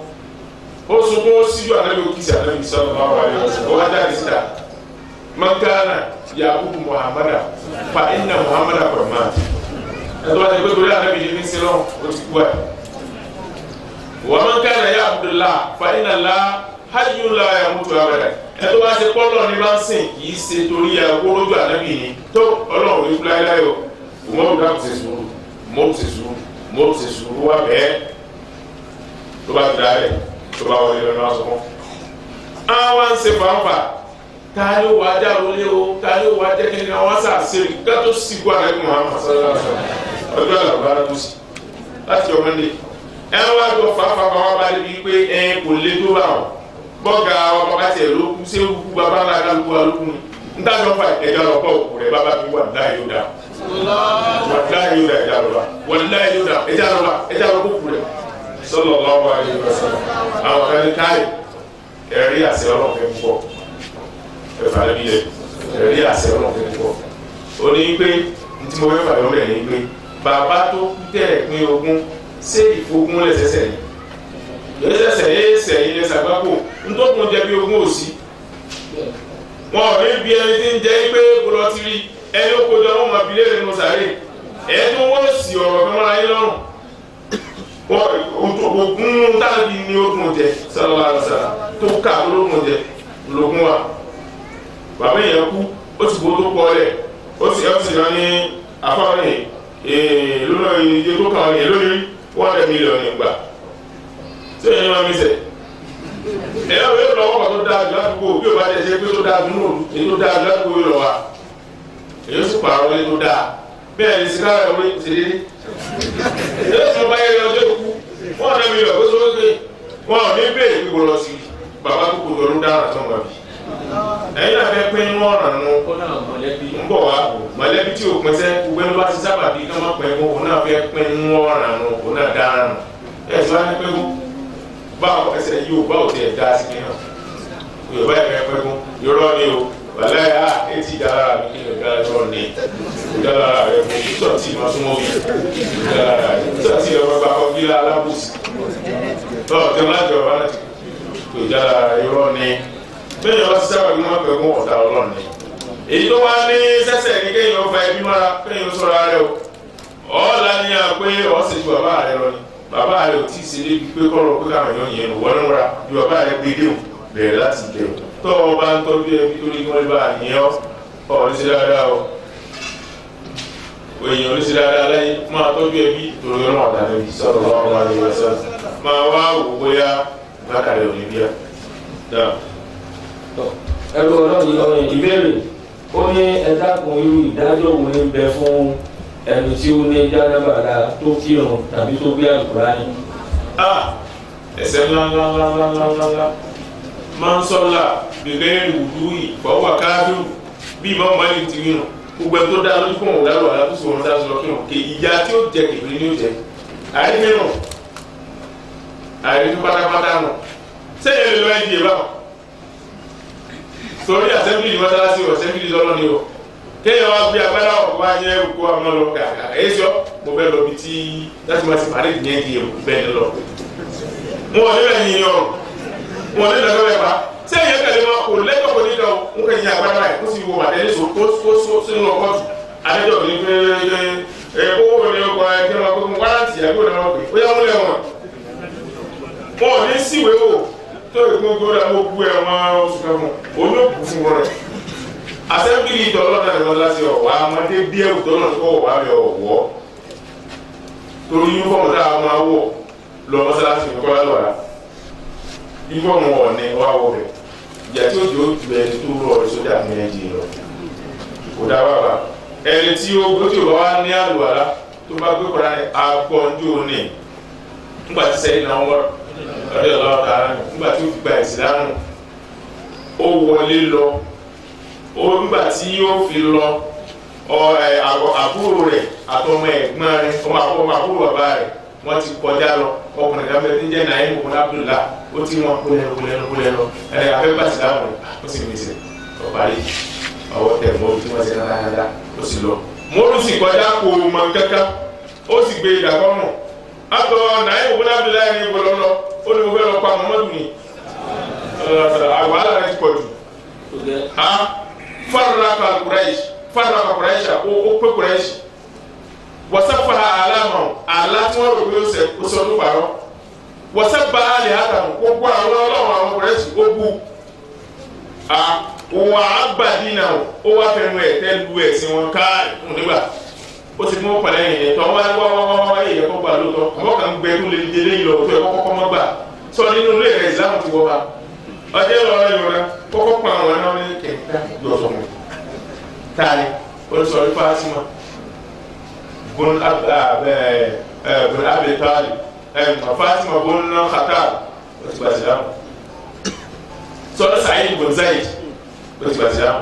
ó sunkún ó síjú ànábi ó kìsì ànábi sọ̀rọ̀ máa wà lẹ́yìn ó wá jáde síta mọ́gánà yakubu muhammadu fa inna muhammadu kọ̀ọ̀mà ẹ̀tọ́ wájú pé torí ànábi yìí ní sílọ̀ ó ti kú ẹ̀ wọ́n mọ́gánà ya abdullah fa inna la hajjun la yamutu abada ẹ̀tọ́ wájú pọ́lọ́ ní bá ń sìn kì í ṣe torí ẹ̀kọ́ lójú ànábi yìí tó ọlọ́run ní kúláyáyò umaru dàkú ṣe sùúrù mo ṣe sùúrù wá bẹ́ẹ̀ tó bá ti dáa rẹ̀ tó bá wọlé lọ́nà àsọ̀kọ́. àwọn ń ṣe fàǹfà ta ló wà á dàrú lé o ta ló wà á jẹ́ kí ni àwọn sàṣe ká tó sì kú àrẹ Muhammad sallallahu alaihi wasallam ọjọ́ àlàbára tó sì láti ọmọ ní. ẹ wá jọ fàǹfà wá bá débi pé ẹ kò lé tó bá wọn bọ́gà ọmọ bá tiẹ̀ ló kú sí kú bàbá ńlá kálukú alókù ni ń dájọ́ fà ẹ̀dá lọ pọ̀ òkú rẹ̀ bàbá mi wà láyé ó dà ẹ̀dá lọ kó kú rẹ̀ sallallahu alaihi wasallam àwọn kan ní káyì ẹ̀rí àṣẹ ọlọ́fẹ́ púpọ̀ ẹ̀fà lẹ́bí yẹ ẹ̀rí àṣẹ ọlọ́fẹ́ púpọ̀ ó ní pé tí mo fẹ́ fàyọ́ bẹ̀ ní pé bàbá tó kú tẹ̀ pín ogún ṣé ìfogún lẹ́sẹsẹ yìí lẹ́sẹsẹ yìí sẹ̀yìn lẹ́sẹ̀ àgbákò ntọ́kùn jẹ bí ogún òsì wọn ò ní bí ẹni tí ń jẹ́ pé kó lọ ti rí ẹni ó kojọ wọn máa bilé rẹ̀ nù sàárè ẹ̀ẹ́dún wọ́n sì ọ̀rọ̀ fẹ́ mọ́ra yín lọ́rùn ogun tàbí ní ogun jẹ sallallahu alaihi wasallam tó ká lóògùn jẹ lóògùn wa bàbá yẹn kú ó ti bó tó pọ̀ lẹ̀ ó sì rán ní afárẹ̀ lónà iye tó kàn ní lórí 100 mílíọ̀nù ìgbà tí èyí máa ń mísẹ̀ ẹ̀yà wẹ́ẹ́ lọ́wọ́ kan tó dáa jù ládùúgbò bí o bá jẹ́ ṣe pé tó dáa jù náà èyí tó dáa jù ládùúgbò yóò lọ wa èyí ó sì pààrọ̀ ilé tó dáa bẹ́ẹ̀ ni sìkára ìwé ti dé ilé tí wọ́n bá yẹ ọjọ́ ìkú 100 mílíọ̀nù tó sọ́wọ́ pé wọ́n ò ní bẹ́ẹ̀ gbígbó lọ sí bàbá tó kò tọ́lú dára tó ń wà bí ẹ̀yin náà fẹ́ pín inú ọ̀ràn nu ń bọ̀ wá mọ̀lẹ́bí tí o pín sẹ́ gbogbo ẹni bá ti sábà bí ká má pín fún òun náà fẹ́ pín inú ọ̀ràn nu òun náà dára nù ẹ̀ tí wọ́n á ní pín fún báwo ẹsẹ̀ yóò báwo tiẹ̀ dá sí kí náà yorùbá yẹn fẹ́ pín fún yorùbá ni o wàlẹ́ yà á etí dára mi kí lè dára lọ́rọ̀ ní dára rẹ̀ fún títọ̀ tí ma súnmọ́ mi dára rẹ̀ títọ̀ tí ọmọ bá kọ́ gíla alábùsì tọ́ tí wọ́n lájọ wà láti tó dára irọ́ ni bẹ́ẹ̀ yẹn wá sí sábà bí wọ́n fẹ́ fún ọ̀tá ọlọ́run ni èyí tó wá ní sẹ́sẹ̀ ní kéèyàn fa ẹbí mọ́ra kéèyàn sọ̀rọ̀ rẹ̀ o ọ̀ọ́lá ni à pé ọ̀sẹ̀ ju bàbá rẹ̀ lọ ni bàbá rẹ̀ ò tí ì ṣe débi pé kọ́rọ̀ pé káwọn èèyàn yẹn wọ́n ń ra bí bàbá rẹ̀ gbé déhùn bẹ̀rẹ̀ láti jẹun tó o bá ń tọ́jú ẹbí tó ní kí wọ́n bá yẹn ọ̀ ní sí dáadáa o èèyàn ní sí dáadáa lẹ́yìn máa tọ́jú ẹbí torí ọ̀nà ọ̀dà níbi sọ̀rọ̀ lọ́wọ́ máa lè wẹ̀ sọ́ọ̀ máa wá wò bóyá lákàrẹ̀ òní bíyà. ẹrú ọlọ́run ìbéèrè ó ní ẹ̀dá kan irú ìdájọ́ wo ní bẹ fún ẹni tí ó ní jánábàlá tó kírun tàbí tó gbé àlùkùránì. ẹsẹ̀ ńláńláńláńláńlá máa ń sọ́la gbẹ̀gbẹ́ ìwúdú ìfọwọ́ káàdù bí ìmọ̀ mọ́lẹ̀ ti rí nù gbogbo ẹ̀ tó dá lójú fún òun dárò àlàtúnṣe òun dá sọ kí wọn kè ìyá tí ó jẹ kèbèrè ní ó jẹ àìrí nù àìrí tó pátápátá nù sẹ́yìn lè lọ ẹ́ di ẹ̀ báwọn torí àsẹ́mbìlì mọ́sálásí ọ̀ àsẹ́mbìlì lọ́lọ́ ni o kéèyàn wá gbé agbára ọ̀pọ̀ ayé òkú ọmọ lọ kàkà èyí sọ mo fẹ́ lọ bí tí láti máa ti parí ìyẹn di èkó bẹ́ẹ̀ ni lọ. wọn ò ní bẹ́ẹ̀ yin ọrùn wọn ò ní lọ́dọ̀ bẹ́ẹ̀ bá sẹ́yìn yẹn kẹ́lẹ́ máa kó lẹ́jọ́ kó nígbà ń kẹ́ yin agbára ẹ̀ kó sì wo àtẹ́lẹ́ sọ kó sínú ọkọ̀tù adéjọ́ mi pé owó mi ọkọ̀ ẹ̀ kí wọ́n kó wárántì àbí òun náà pè ó yá múlẹ̀ wọn. wọn ò ní síwèé wò tó ìgbóngbó rẹ̀ mo bu ẹ̀wọ̀n oṣù kan mọ̀ olóòkú fún wọn rẹ̀ asẹ́mbìlì ìtọ́lọ́dà ni wọ́n láti ọ̀wá ọmọdé bí ẹ̀wù tọ́lọ́ ní kọ́ ọ̀wá rẹ̀ ọ̀wọ́ torí yúnífọ̀mù tá a máa wọ̀ lọ mọ́sálásí ní kọ́lá lọ́la yúnífọ̀mù ọ̀nì wà wọ̀ rẹ̀ ìjà tí ó jẹ́ ojú ẹni tó rọ̀ ọ́ sójà ní ẹ̀jẹ̀ lọ kò dá bàbá ẹni tí ó gbé tí ò bá wá ní àlùwàlá tó bá gbé kọ́ra ní agbọ́njú ní nígbà tí sẹ́yìn náà wọ́n ọ̀rẹ́ ọlọ́ọ̀ta nígbà tí ó gba ìsìlámù ó wọlé lọ ó nígbà tí yóò fi lọ àbúrò rẹ̀ àtọmọ ẹ̀gbọ́n rẹ̀ ọmọ àbúrò bàbá rẹ̀ wọ́n ti kọjá lọ ọkùnrin kan bẹ́ẹ̀ tí ń jẹ́ Naim ibn Abdullah ó ti wọn kúlẹ̀ lọ afẹ́gbà sí láwọn ó sì mèsè ọ̀parí ọwọ́ tẹ̀ mọ́rù tí wọ́n ti rárá ó sì lọ. mọ́rù sì kọjá kò mọ̀ kankan ó sì gbé ìdàgbọ́nù àtọ̀ Naim ibn Abdullah ní ibo lọ́lọ́ ó ní mo fẹ́ lọ pa Muhammadu ni wàhálà rẹ̀ ti pọ̀ jù. farraka Quraish ó pé Quraish wasafa alama ala tí wọ́n rò pé ó sọ ló parọ́ wasaba alẹ adamu gbogbo àwọn Ọlọ́run àwọn Quraish ó bú òun àgbàdínà ó wá fẹnu ẹ̀tẹ́ lu ẹ̀sìn wọn ká nígbà ó ti mú pẹ̀lẹ́ yìnyín tó wá èèyàn kó gbà lóòótọ́ àmọ́ kàn ń gbẹ tó lè délé yìí lọ tó yẹ kọ́kọ́ mọ́ gbà sọ nínú ilé rẹ̀ Islam ti wọ́ wa ọjọ́ ìlọrin yorùbá kọ́kọ́ pa àwọn ẹ̀rọ ní kẹ̀kẹ́ lọ́sọ̀mù táyé olùsọ̀rí Fatima bun Abi Talib Fatima bun Khattab ó ti gbà Islam sọ́dọ̀ Sa'id bun Zaid ó ti gbà Islam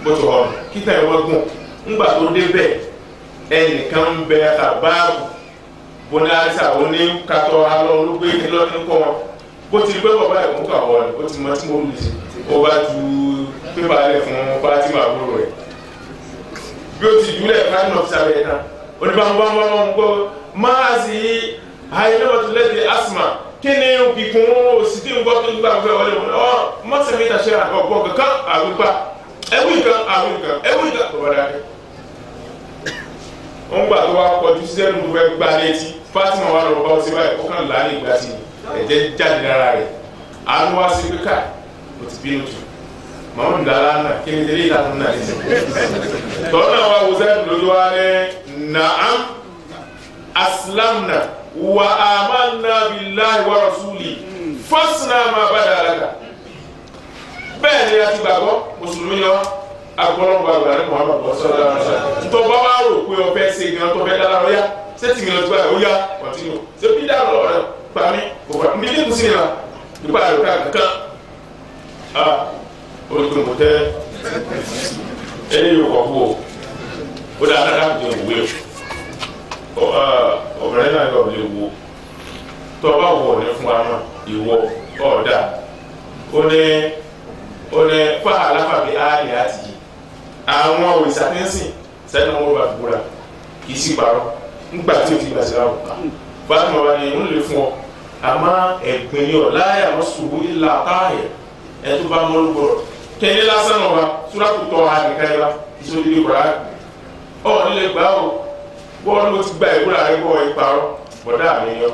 bó tó hàn kíta ìwọ́n gùn ńgbà tó dé bẹ́ẹ̀ ẹnìkan ń bẹ àbáàbù bọ́n àrísà òní katọ́ alọ́ olóògbé lọ́dún kọ́ wọn bó ti gbé bàbá ẹ̀ mú kàwọ́ ni ó ti mọ tí mo lù sí ó bá ju pépà rẹ̀ fún Fatima àbúrò rẹ̀ bí ó ti jùlẹ̀ prime officer rẹ̀ náà oníbàmọ́bàmọ́ gbọ́ máa sì àìlẹ́wọ̀tìlẹ́dì asma kí ni òkìkún òsì tí ń gbọ́ tó ń gbà fẹ́ wọlé wọn mọ́sẹ̀mí ìtàṣẹ́ àgbọ̀gbọ̀ kankan àwípa ẹwì kan tó wọ́n dáké wọ́n gbà tó wá kọjú sí ẹnu tó fẹ́ gbá létí Fatima wà lọ́wọ́ bá ó sí báyìí ó kàn láàrin ìgbà tí ẹ̀jẹ̀ jáde lára rẹ̀ àánú wá sí píkà ó ti bínú jù màmú ìdára náà kí ni tẹ́lẹ̀ ìdáhùn náà ní tọ́lá wa wò sẹ́yìn lójú wa ní na'am aslamna wa amanna billahi wa rasuli fasna ma bada alaka bẹ́ẹ̀ ni a ti gbàgbọ́ mùsùlùmí yọ agbọ́lọ́gbọ́ àgbà ní Muhammadu sọ́dọ̀ àrùsá tó bá wá rò pé ọ̀fẹ́ ṣe ìgbìyàn tó fẹ́ dára ọ̀yá sẹ́tì ìgbìyàn tó bá ó yá kọ̀tínú ṣe bí dára lọ́wọ́ rẹ̀ pàmí kò fà mí ní kùsì ìlà nípa àrùká kankan olùkọ́ tẹ́ ẹni yóò kọ̀ fún ó dá dára jẹ òwe ọ̀bẹ̀rẹ̀ náà yọ̀ lè wo tó bá wọ̀ ní fún wa náà ìwọ ọ̀dà ó ní fa aláfàbí ààrẹ àti yìí àwọn òrìṣà tí ń sìn sẹ́nu wọn bá gbúra kì í sí parọ́ nígbà tí o ti gbà sí àwọn Fatima wa ni ń lè fún ọ àmọ́ ẹ̀gbìn ni ọ̀ láyà wọ́n ṣubú ìlà káàyè ẹ̀ tó bá mọ́ lóbọ̀rọ̀ kẹ́ni lásán náà wa súrátù tọ́ ha nìkan yẹn wa ìṣòdì ìkọ̀rá ọ̀ nílé gbà ó bọ́ọ̀lù ló ti gba ìkúra rẹ bọ́ ìparọ́ bọ̀dá mi yọ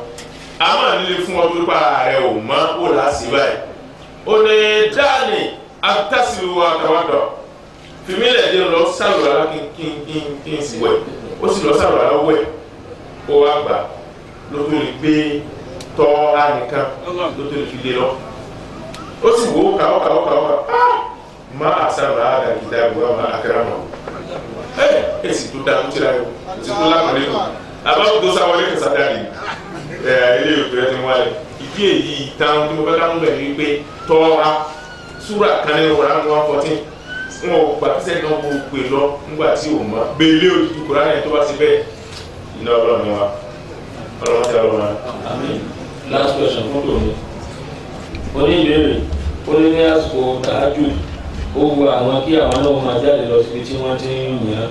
àmọ́ nílé fún ọ tó pa ààrẹ ò mọ́ ó là á sí báyìí ó ní dáàni atasiru akawado fìmílẹ̀ dé lọ sálùwàlá kí n sì wẹ̀ ó sì lọ sálùwàlá wẹ̀ ó wá gbà ló tó lè gbé tọ́ ànìkan ló tó lè fi lé lọ ó sì wò ó kàwọ́ má àṣàrò àdá ìdá ìwé ọmọ akẹ́rẹ́ mọ́ èsì tó dáa tó tíra yóò èsì tó lágbàlẹ́ yóò àbáwò tó sáwọlé kò sádàrí ilé ìwé rẹ ti wáyé ìdí èyí ìtàn tí mo fẹ́ dáhùn bẹ̀ ni pé tọ́ra súrà kan ní ọ̀rọ̀ àwọn 114 wọn ò gbà písẹ́ náà mo pè lọ nígbà tí ò mọ́ gbélé òtútù kúrò ní tó bá ti bẹ́ẹ̀ iná ọlọ́run ni wa ọlọ́run ti ọlọ́run wa. Àmín. Last question fún tòun oní ìbéèrè ó ní ní àsìkò tààjù ó wu àwọn kí àwọn náà máa jáde lọ síbi tí wọ́n ti ń yàn án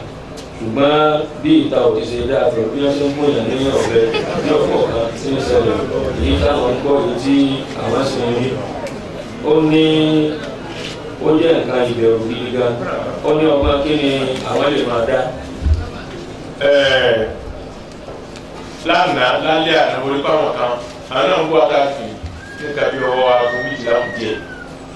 ṣùgbọ́n bí ìta ò ti ṣe dáa tó bí wọ́n ṣe ń mú èèyàn ní ọ̀fẹ́ bí ọ̀pọ̀ kan tí ń ṣẹlẹ̀ èyí táwọn ń gbọ́ èyí tí àwọn sì ń rí ó ní ó jẹ́ nǹkan ìbẹ̀rù gidi gan ó ní ọgbọ́n kí ni àwọn lè máa dá. lánàá lálẹ́ àná orí pàwọn kan àwọn náà ń bọ́ àtàkì nígbà bí ọwọ́ aago méjìlá kù díẹ̀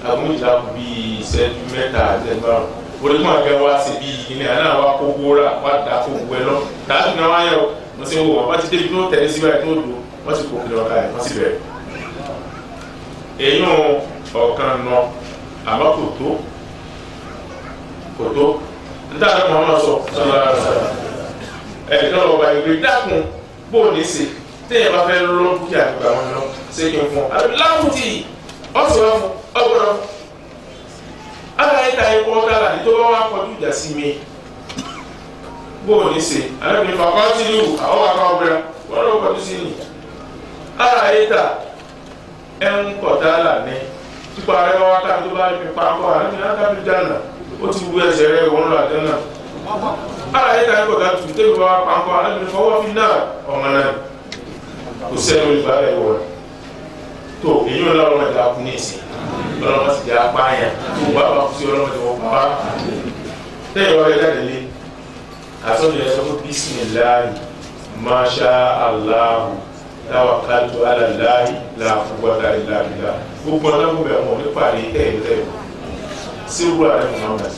aago méjìlá kù bí ìṣẹ́jú mẹ́ta àti ẹgbẹ̀rún orí pàwọn akẹ́ wá sí bí ilé àná wa kó gbóra wá dà kó gbẹ lọ tààtù náà wáyọ̀ wọ́n ti ń wò wọ́n ti débi tó tẹ̀lé síbẹ̀ tó dùn wọ́n ti kó kiri ọ̀ka ẹ̀ wọ́n sì bẹ̀rẹ̀ èyí ọ̀kan nọ àmọ́ kò tó níta àná Muhammad sọ sọlá ẹ̀ẹ́dẹ́gbẹ́ lọ́wọ́ bá ìgbé dákun bóò ní í ṣe téèyàn bá fẹ́ lọ́ dúkìá nígbà wọn lọ ṣé kí n fún ọ láwùjì ọ̀sẹ̀ wá fún ọgbọ́dọ̀ ara ìta ẹ̀kọ́ dára ní tó bá wá kọjú ìjà sí mi bó o ní ṣe alábìnrin fàkọ́ tí ní ìwò àwọn akọ ọgbẹ́ra wọ́n lọ kọjú sí ni ara ìta ẹ̀ ń kọ̀ dára ní tipa rẹ̀ wá ká tó bá fi pa akọ alábìnrin akábí dáná ó ti wú ẹsẹ̀ rẹ̀ wọ́n lọ àdánà ara ìta ẹ̀kọ́ dára tù tẹ́lẹ̀ bá wá pa akọ alábìnrin fọwọ́ fi náà ọmọ náà kò sẹ́ni olùbá rẹ̀ wọ̀ tó èyí wọn lọ́wọ́ máa dà kún ní ìsìn lọ́wọ́ máa sì dà apá yẹn tó bá wà kú sí ọlọ́wọ́ tí wọ́n pa á tẹ́yìn wọ́n rẹ̀ jáde lé àtọ́jú ẹ̀ sọ fún bisimilahi masha allah tawakkaltu ala allahi la quwwata illa billah gbogbo ọlọ́wọ́ bẹ̀ wọ́n nípa ní tẹ́yìn sí wúrà rẹ̀ Muhammad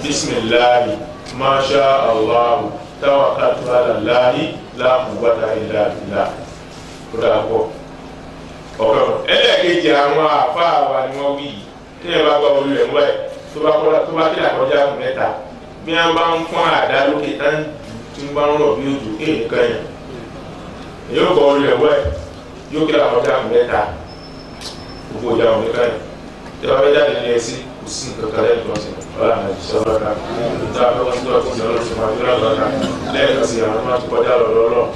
bisimilahi masha allah tawakkaltu ala allahi la quwwata illa billah kódà pọ̀ ọ̀rọ̀ ẹlẹ́ẹ̀kejì àwọn àfa wa ni wọ́n wí tí ẹ bá gbọ́ orí rẹ̀ mọ́ ẹ̀ tó bá kí àkọjá mẹ́ta bí wọ́n bá ń fún àdá lókè tán tí wọ́n bá ń rọ̀ bí ojú kéèké yẹn yóò gbọ́ orí rẹ̀ mọ́ ẹ̀ yóò kí àkọjá mẹ́ta gbogbo ìjà òní kan yẹn tí wọ́n bá jáde ní ẹsí kò sí nǹkan kan lẹ́yìn tó ń sìn ọ̀là àti sọ́dọ̀ ká níta fẹ́wọ́n tó ọtí ìjọba lọ́sùn máa dúró lọ́dọ̀ lẹ́yìn kan sí àwọn tó máa ti kọjá lọ́dọ̀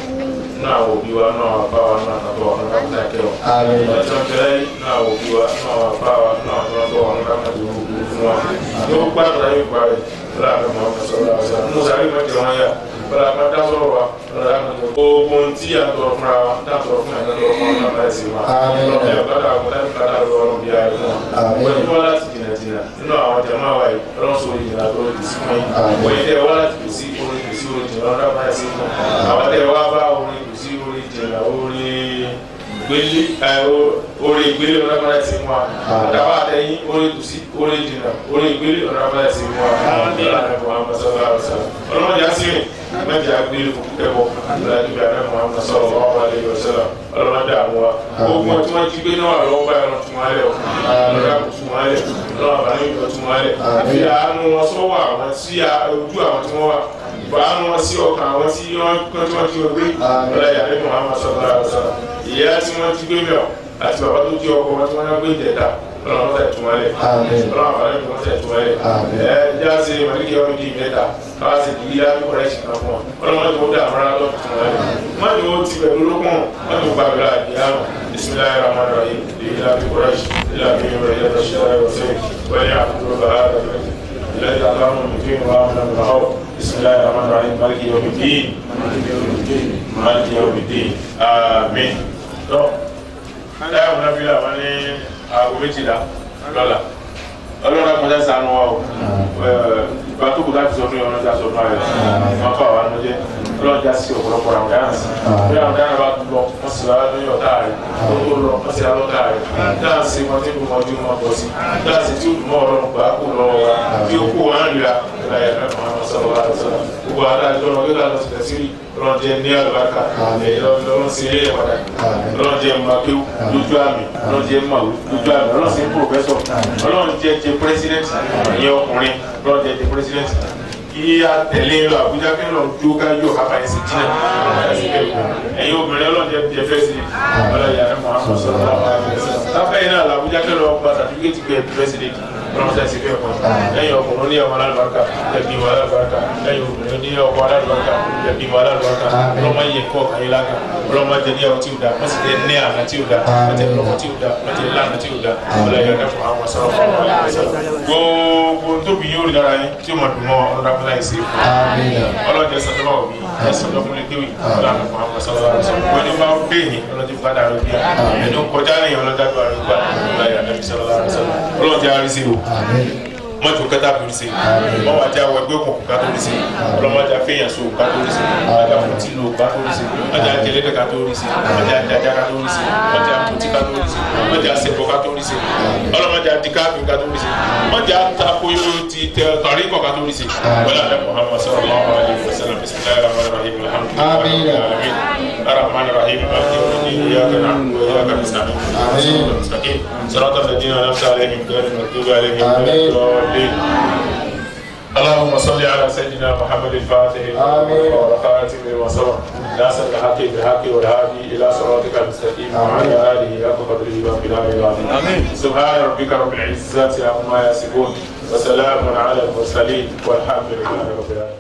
náà òbí wa náà bá wa náà nàbọ̀ wọn náà kúta kẹwọn. ọjọ́ kẹlẹ́ náà òbí wa náà bá wa náà nàbọ̀ wọn náà kúta kẹwọn fún wa. yóò gbàdúrà yóò gbà rẹ̀ lọ́la àbẹ̀ mọ́ ọ̀kẹ́ sọ̀rọ̀ àwọn ọ̀sẹ̀ musa rí mọ́tì wọn yá lọ́la àbẹ̀ dá sọ̀rọ̀ wa lọ́la àbẹ̀ gbogbo tí a tọrọ fúnra wa tá a tọrọ fún ẹ̀ tọrọ fún ọ̀nà báyìí sí wa. lọ́la gbàdúrà àwọn láti gbàdúrà lọ́wọ́ bí i fún wa. wọ́n ti wá láti jìnnà jìnnà nínú àwọn jẹ̀mọ́ wa yìí ọlọ́sọ̀ ìjìnnà tó ti sí fún yín. wọ́n yìí tẹ́ wá láti kùsí orin kùsí orin jìnnà ọ̀nà báyìí sí fún àwọn tẹ́ wá bá orin kùsí orin jìnnà orin ìgbélé ọ̀nà báyìí sí fún wa. àtàwọn àtẹ̀yìn orin kùsí orin jìnnà orin ìgbélé ọ̀nà báyìí sí fún wa. ọlọ́mọdé á sí rìn mẹ́jọ agbélé fún ẹ̀bọ̀ ìlànà Muhammad sallallahu alaihi wasallam ọlọ́mọdé àwọn wa. gbogbo tí wọ́n ti gbé náà lọ́wọ́ báyìí wọ́n tún wálé ọ̀ lọ́dà kò tún wálé lọ́wọ́ àbáyé ìjọ tún wálé. fi àánú wọn sọ́wọ́ àwọn sí ojú àwọn tí wọ́n wà ìbánu wọn sí ọkàn àwọn tí wọ́n ti gbé ọlọ́yà Muhammad sallallahu alaihi wasallam ìyá tí wọ́n ti gbé mẹ́ọ̀ àti bàbá tó jẹ́ ọkọ wọn tí wọ́n gbé ìjẹta ọlọ́run tẹ̀ tún wálé ọlọ́run àbáyé ìjọ tẹ̀ tún wálé jáde màlíkì ọmọ bíi mẹ́ta káwá sì kì í yá bí kọ̀rẹ́ ṣìkan fún wọn ọlọ́run tó dà mọ́ra lọ́ọ̀ tún wálé wọ́n ní wọ́n ti bẹ̀rù lókun wọ́n ní gbàgbé àdìyàmù bisimilayi rahman rahim ìlà bí kọ̀rẹ́ ìlà bí yorùbá ìlà bí ṣẹlẹ̀ ọ̀sẹ̀ wọ́n yà àbúrò bàbá rẹ̀ الذي أطعمهم من فين وآمنا من خوف بسم الله الرحمن الرحيم مالك يوم الدين مالك يوم الدين آمين. tó ẹ wọn náà fi là wọn ní aago méjìlá lọ́la ọlọ́run akọjá sànù wa o ìgbà tó kù láti sọ fún yọ̀ọ́ náà sọ fún ayọ̀ wọn fà wà lóye ọlọ́run já sí ọ̀pọ̀lọpọ̀ àwọn dáhà sí bí àwọn dáhà bá lọ wọ́n sì wá lóyún ọ̀tá rẹ̀ tó lọ wọ́n sì lọ ọ̀tá rẹ̀ dáhà sí wọn tí kò ojú wọn bọ̀ sí dáhà sí tí ó dùn mọ́ ọlọ́run gbà kó lọ́wọ́ wa tí ó kó wọn rira láyé fẹ́ fún àwọn sọ̀rọ̀ wa sọ̀rọ̀ gbogbo adájọ́ ọ̀rọ̀ gbégbá lọ sí tẹ̀sírí ọlọ́run jẹ́ ní àlùbáríkà ọlọ́run sí ilé ìwàdà ọlọ́run jẹ́ makéwù lójú àmì ọlọ́run jẹ́ màwù lójú àmì ọlọ́run sí pòfẹ́sọ̀ ọlọ́run jẹ́ pírẹsidẹ́ntì ìyẹn ọkùnrin ọlọ́run jẹ́ pírẹsidẹ́ntì kí a tẹ̀lé lọ Àbújá kí lọ jó ká yóò ká báyìí sí jìnnà ẹ̀yin obìnrin ọlọ́run jẹ́ fẹ́sì ọlọ́yà ẹ̀ mọ̀ àwọn sọ̀rọ̀ lábẹ́ yìí náà làbújá kí lọ gba sàtífíkẹ́tì pé pírẹsidẹ́ntì ọlọ́run sẹ́sì fẹ́ kọ́ ẹ̀yin ọkùnrin ní ọmọ alábàárkà ẹ̀bí wọn alábàárkà ẹ̀yin obìnrin ní ọkọ alábàárkà ẹ̀bí wọn alábàárkà ọlọ́mọ yẹ kọ́ kàyé lága ọlọ́mọ jẹ ní àwọn tí ò da wọ́n sì jẹ ní àná tí ò da wọ́n jẹ lọ́mọ tí ò da wọ́n jẹ lánà tí ò da ọlọ́yà ẹ̀ fún àwọn sọ̀rọ̀ fún àwọn gbogbo tóbi yóò rí lára yín tí ó máa dùn mọ́ ọlọ́dàkúnlá yìí sí ọlọ́jẹ sọ̀tọ́mọ̀ òbí ẹ̀sìn lọ́kùnrin kéwì ọlọ́dàkùn fún àwọn sọ̀rọ̀ wọ́n ní máa bẹ́ẹ̀ ní ọlọ́dẹ fúkádà rẹ̀ bíi ẹni kọjá ní ọlọ́dàgbà rẹ̀ gbà ọlọ́yà ẹ̀ ọlọ́dẹ àrísí o mọ́tò kẹta tó ń ṣe wọ́n wá já wọ ẹgbẹ́ òkùnkùn ká tó ń ṣe ọlọ́mọdé afẹ́yàn so ká tó ń ṣe ọjà fòtí lò ká tó ń ṣe ọjà jẹlẹ́dẹ̀ ká tó ń ṣe ọjà jàjà ká tó ń ṣe ọjà fòtí ká tó ń ṣe ọjà sẹ̀kọ̀ ká tó ń ṣe ọlọ́mọdé adìkáàfin ká tó ń ṣe ọjà takoyo ti tọ̀rí kọ̀ ká tó ń ṣe wọlé alẹ́ Muhammad sallallahu alaihi wasallam bismillahir rahmanir rahim alhamdulillahi الرحمن الرحيم مالك يوم الدين إياك نعبد وإياك نستعين اهدنا المستقيم صراط الذين أنعمت عليهم غير المغضوب عليهم ولا الضالين اللهم صل على سيدنا محمد الفاتح آمين. والخاتم لما سبق ناصر الحق بالحق والهادي الى صراطك المستقيم وعلى اله حق قدره ومقداره العظيم. امين. سبحان ربك رب العزه عما يصفون وسلام على المرسلين والحمد لله رب العالمين.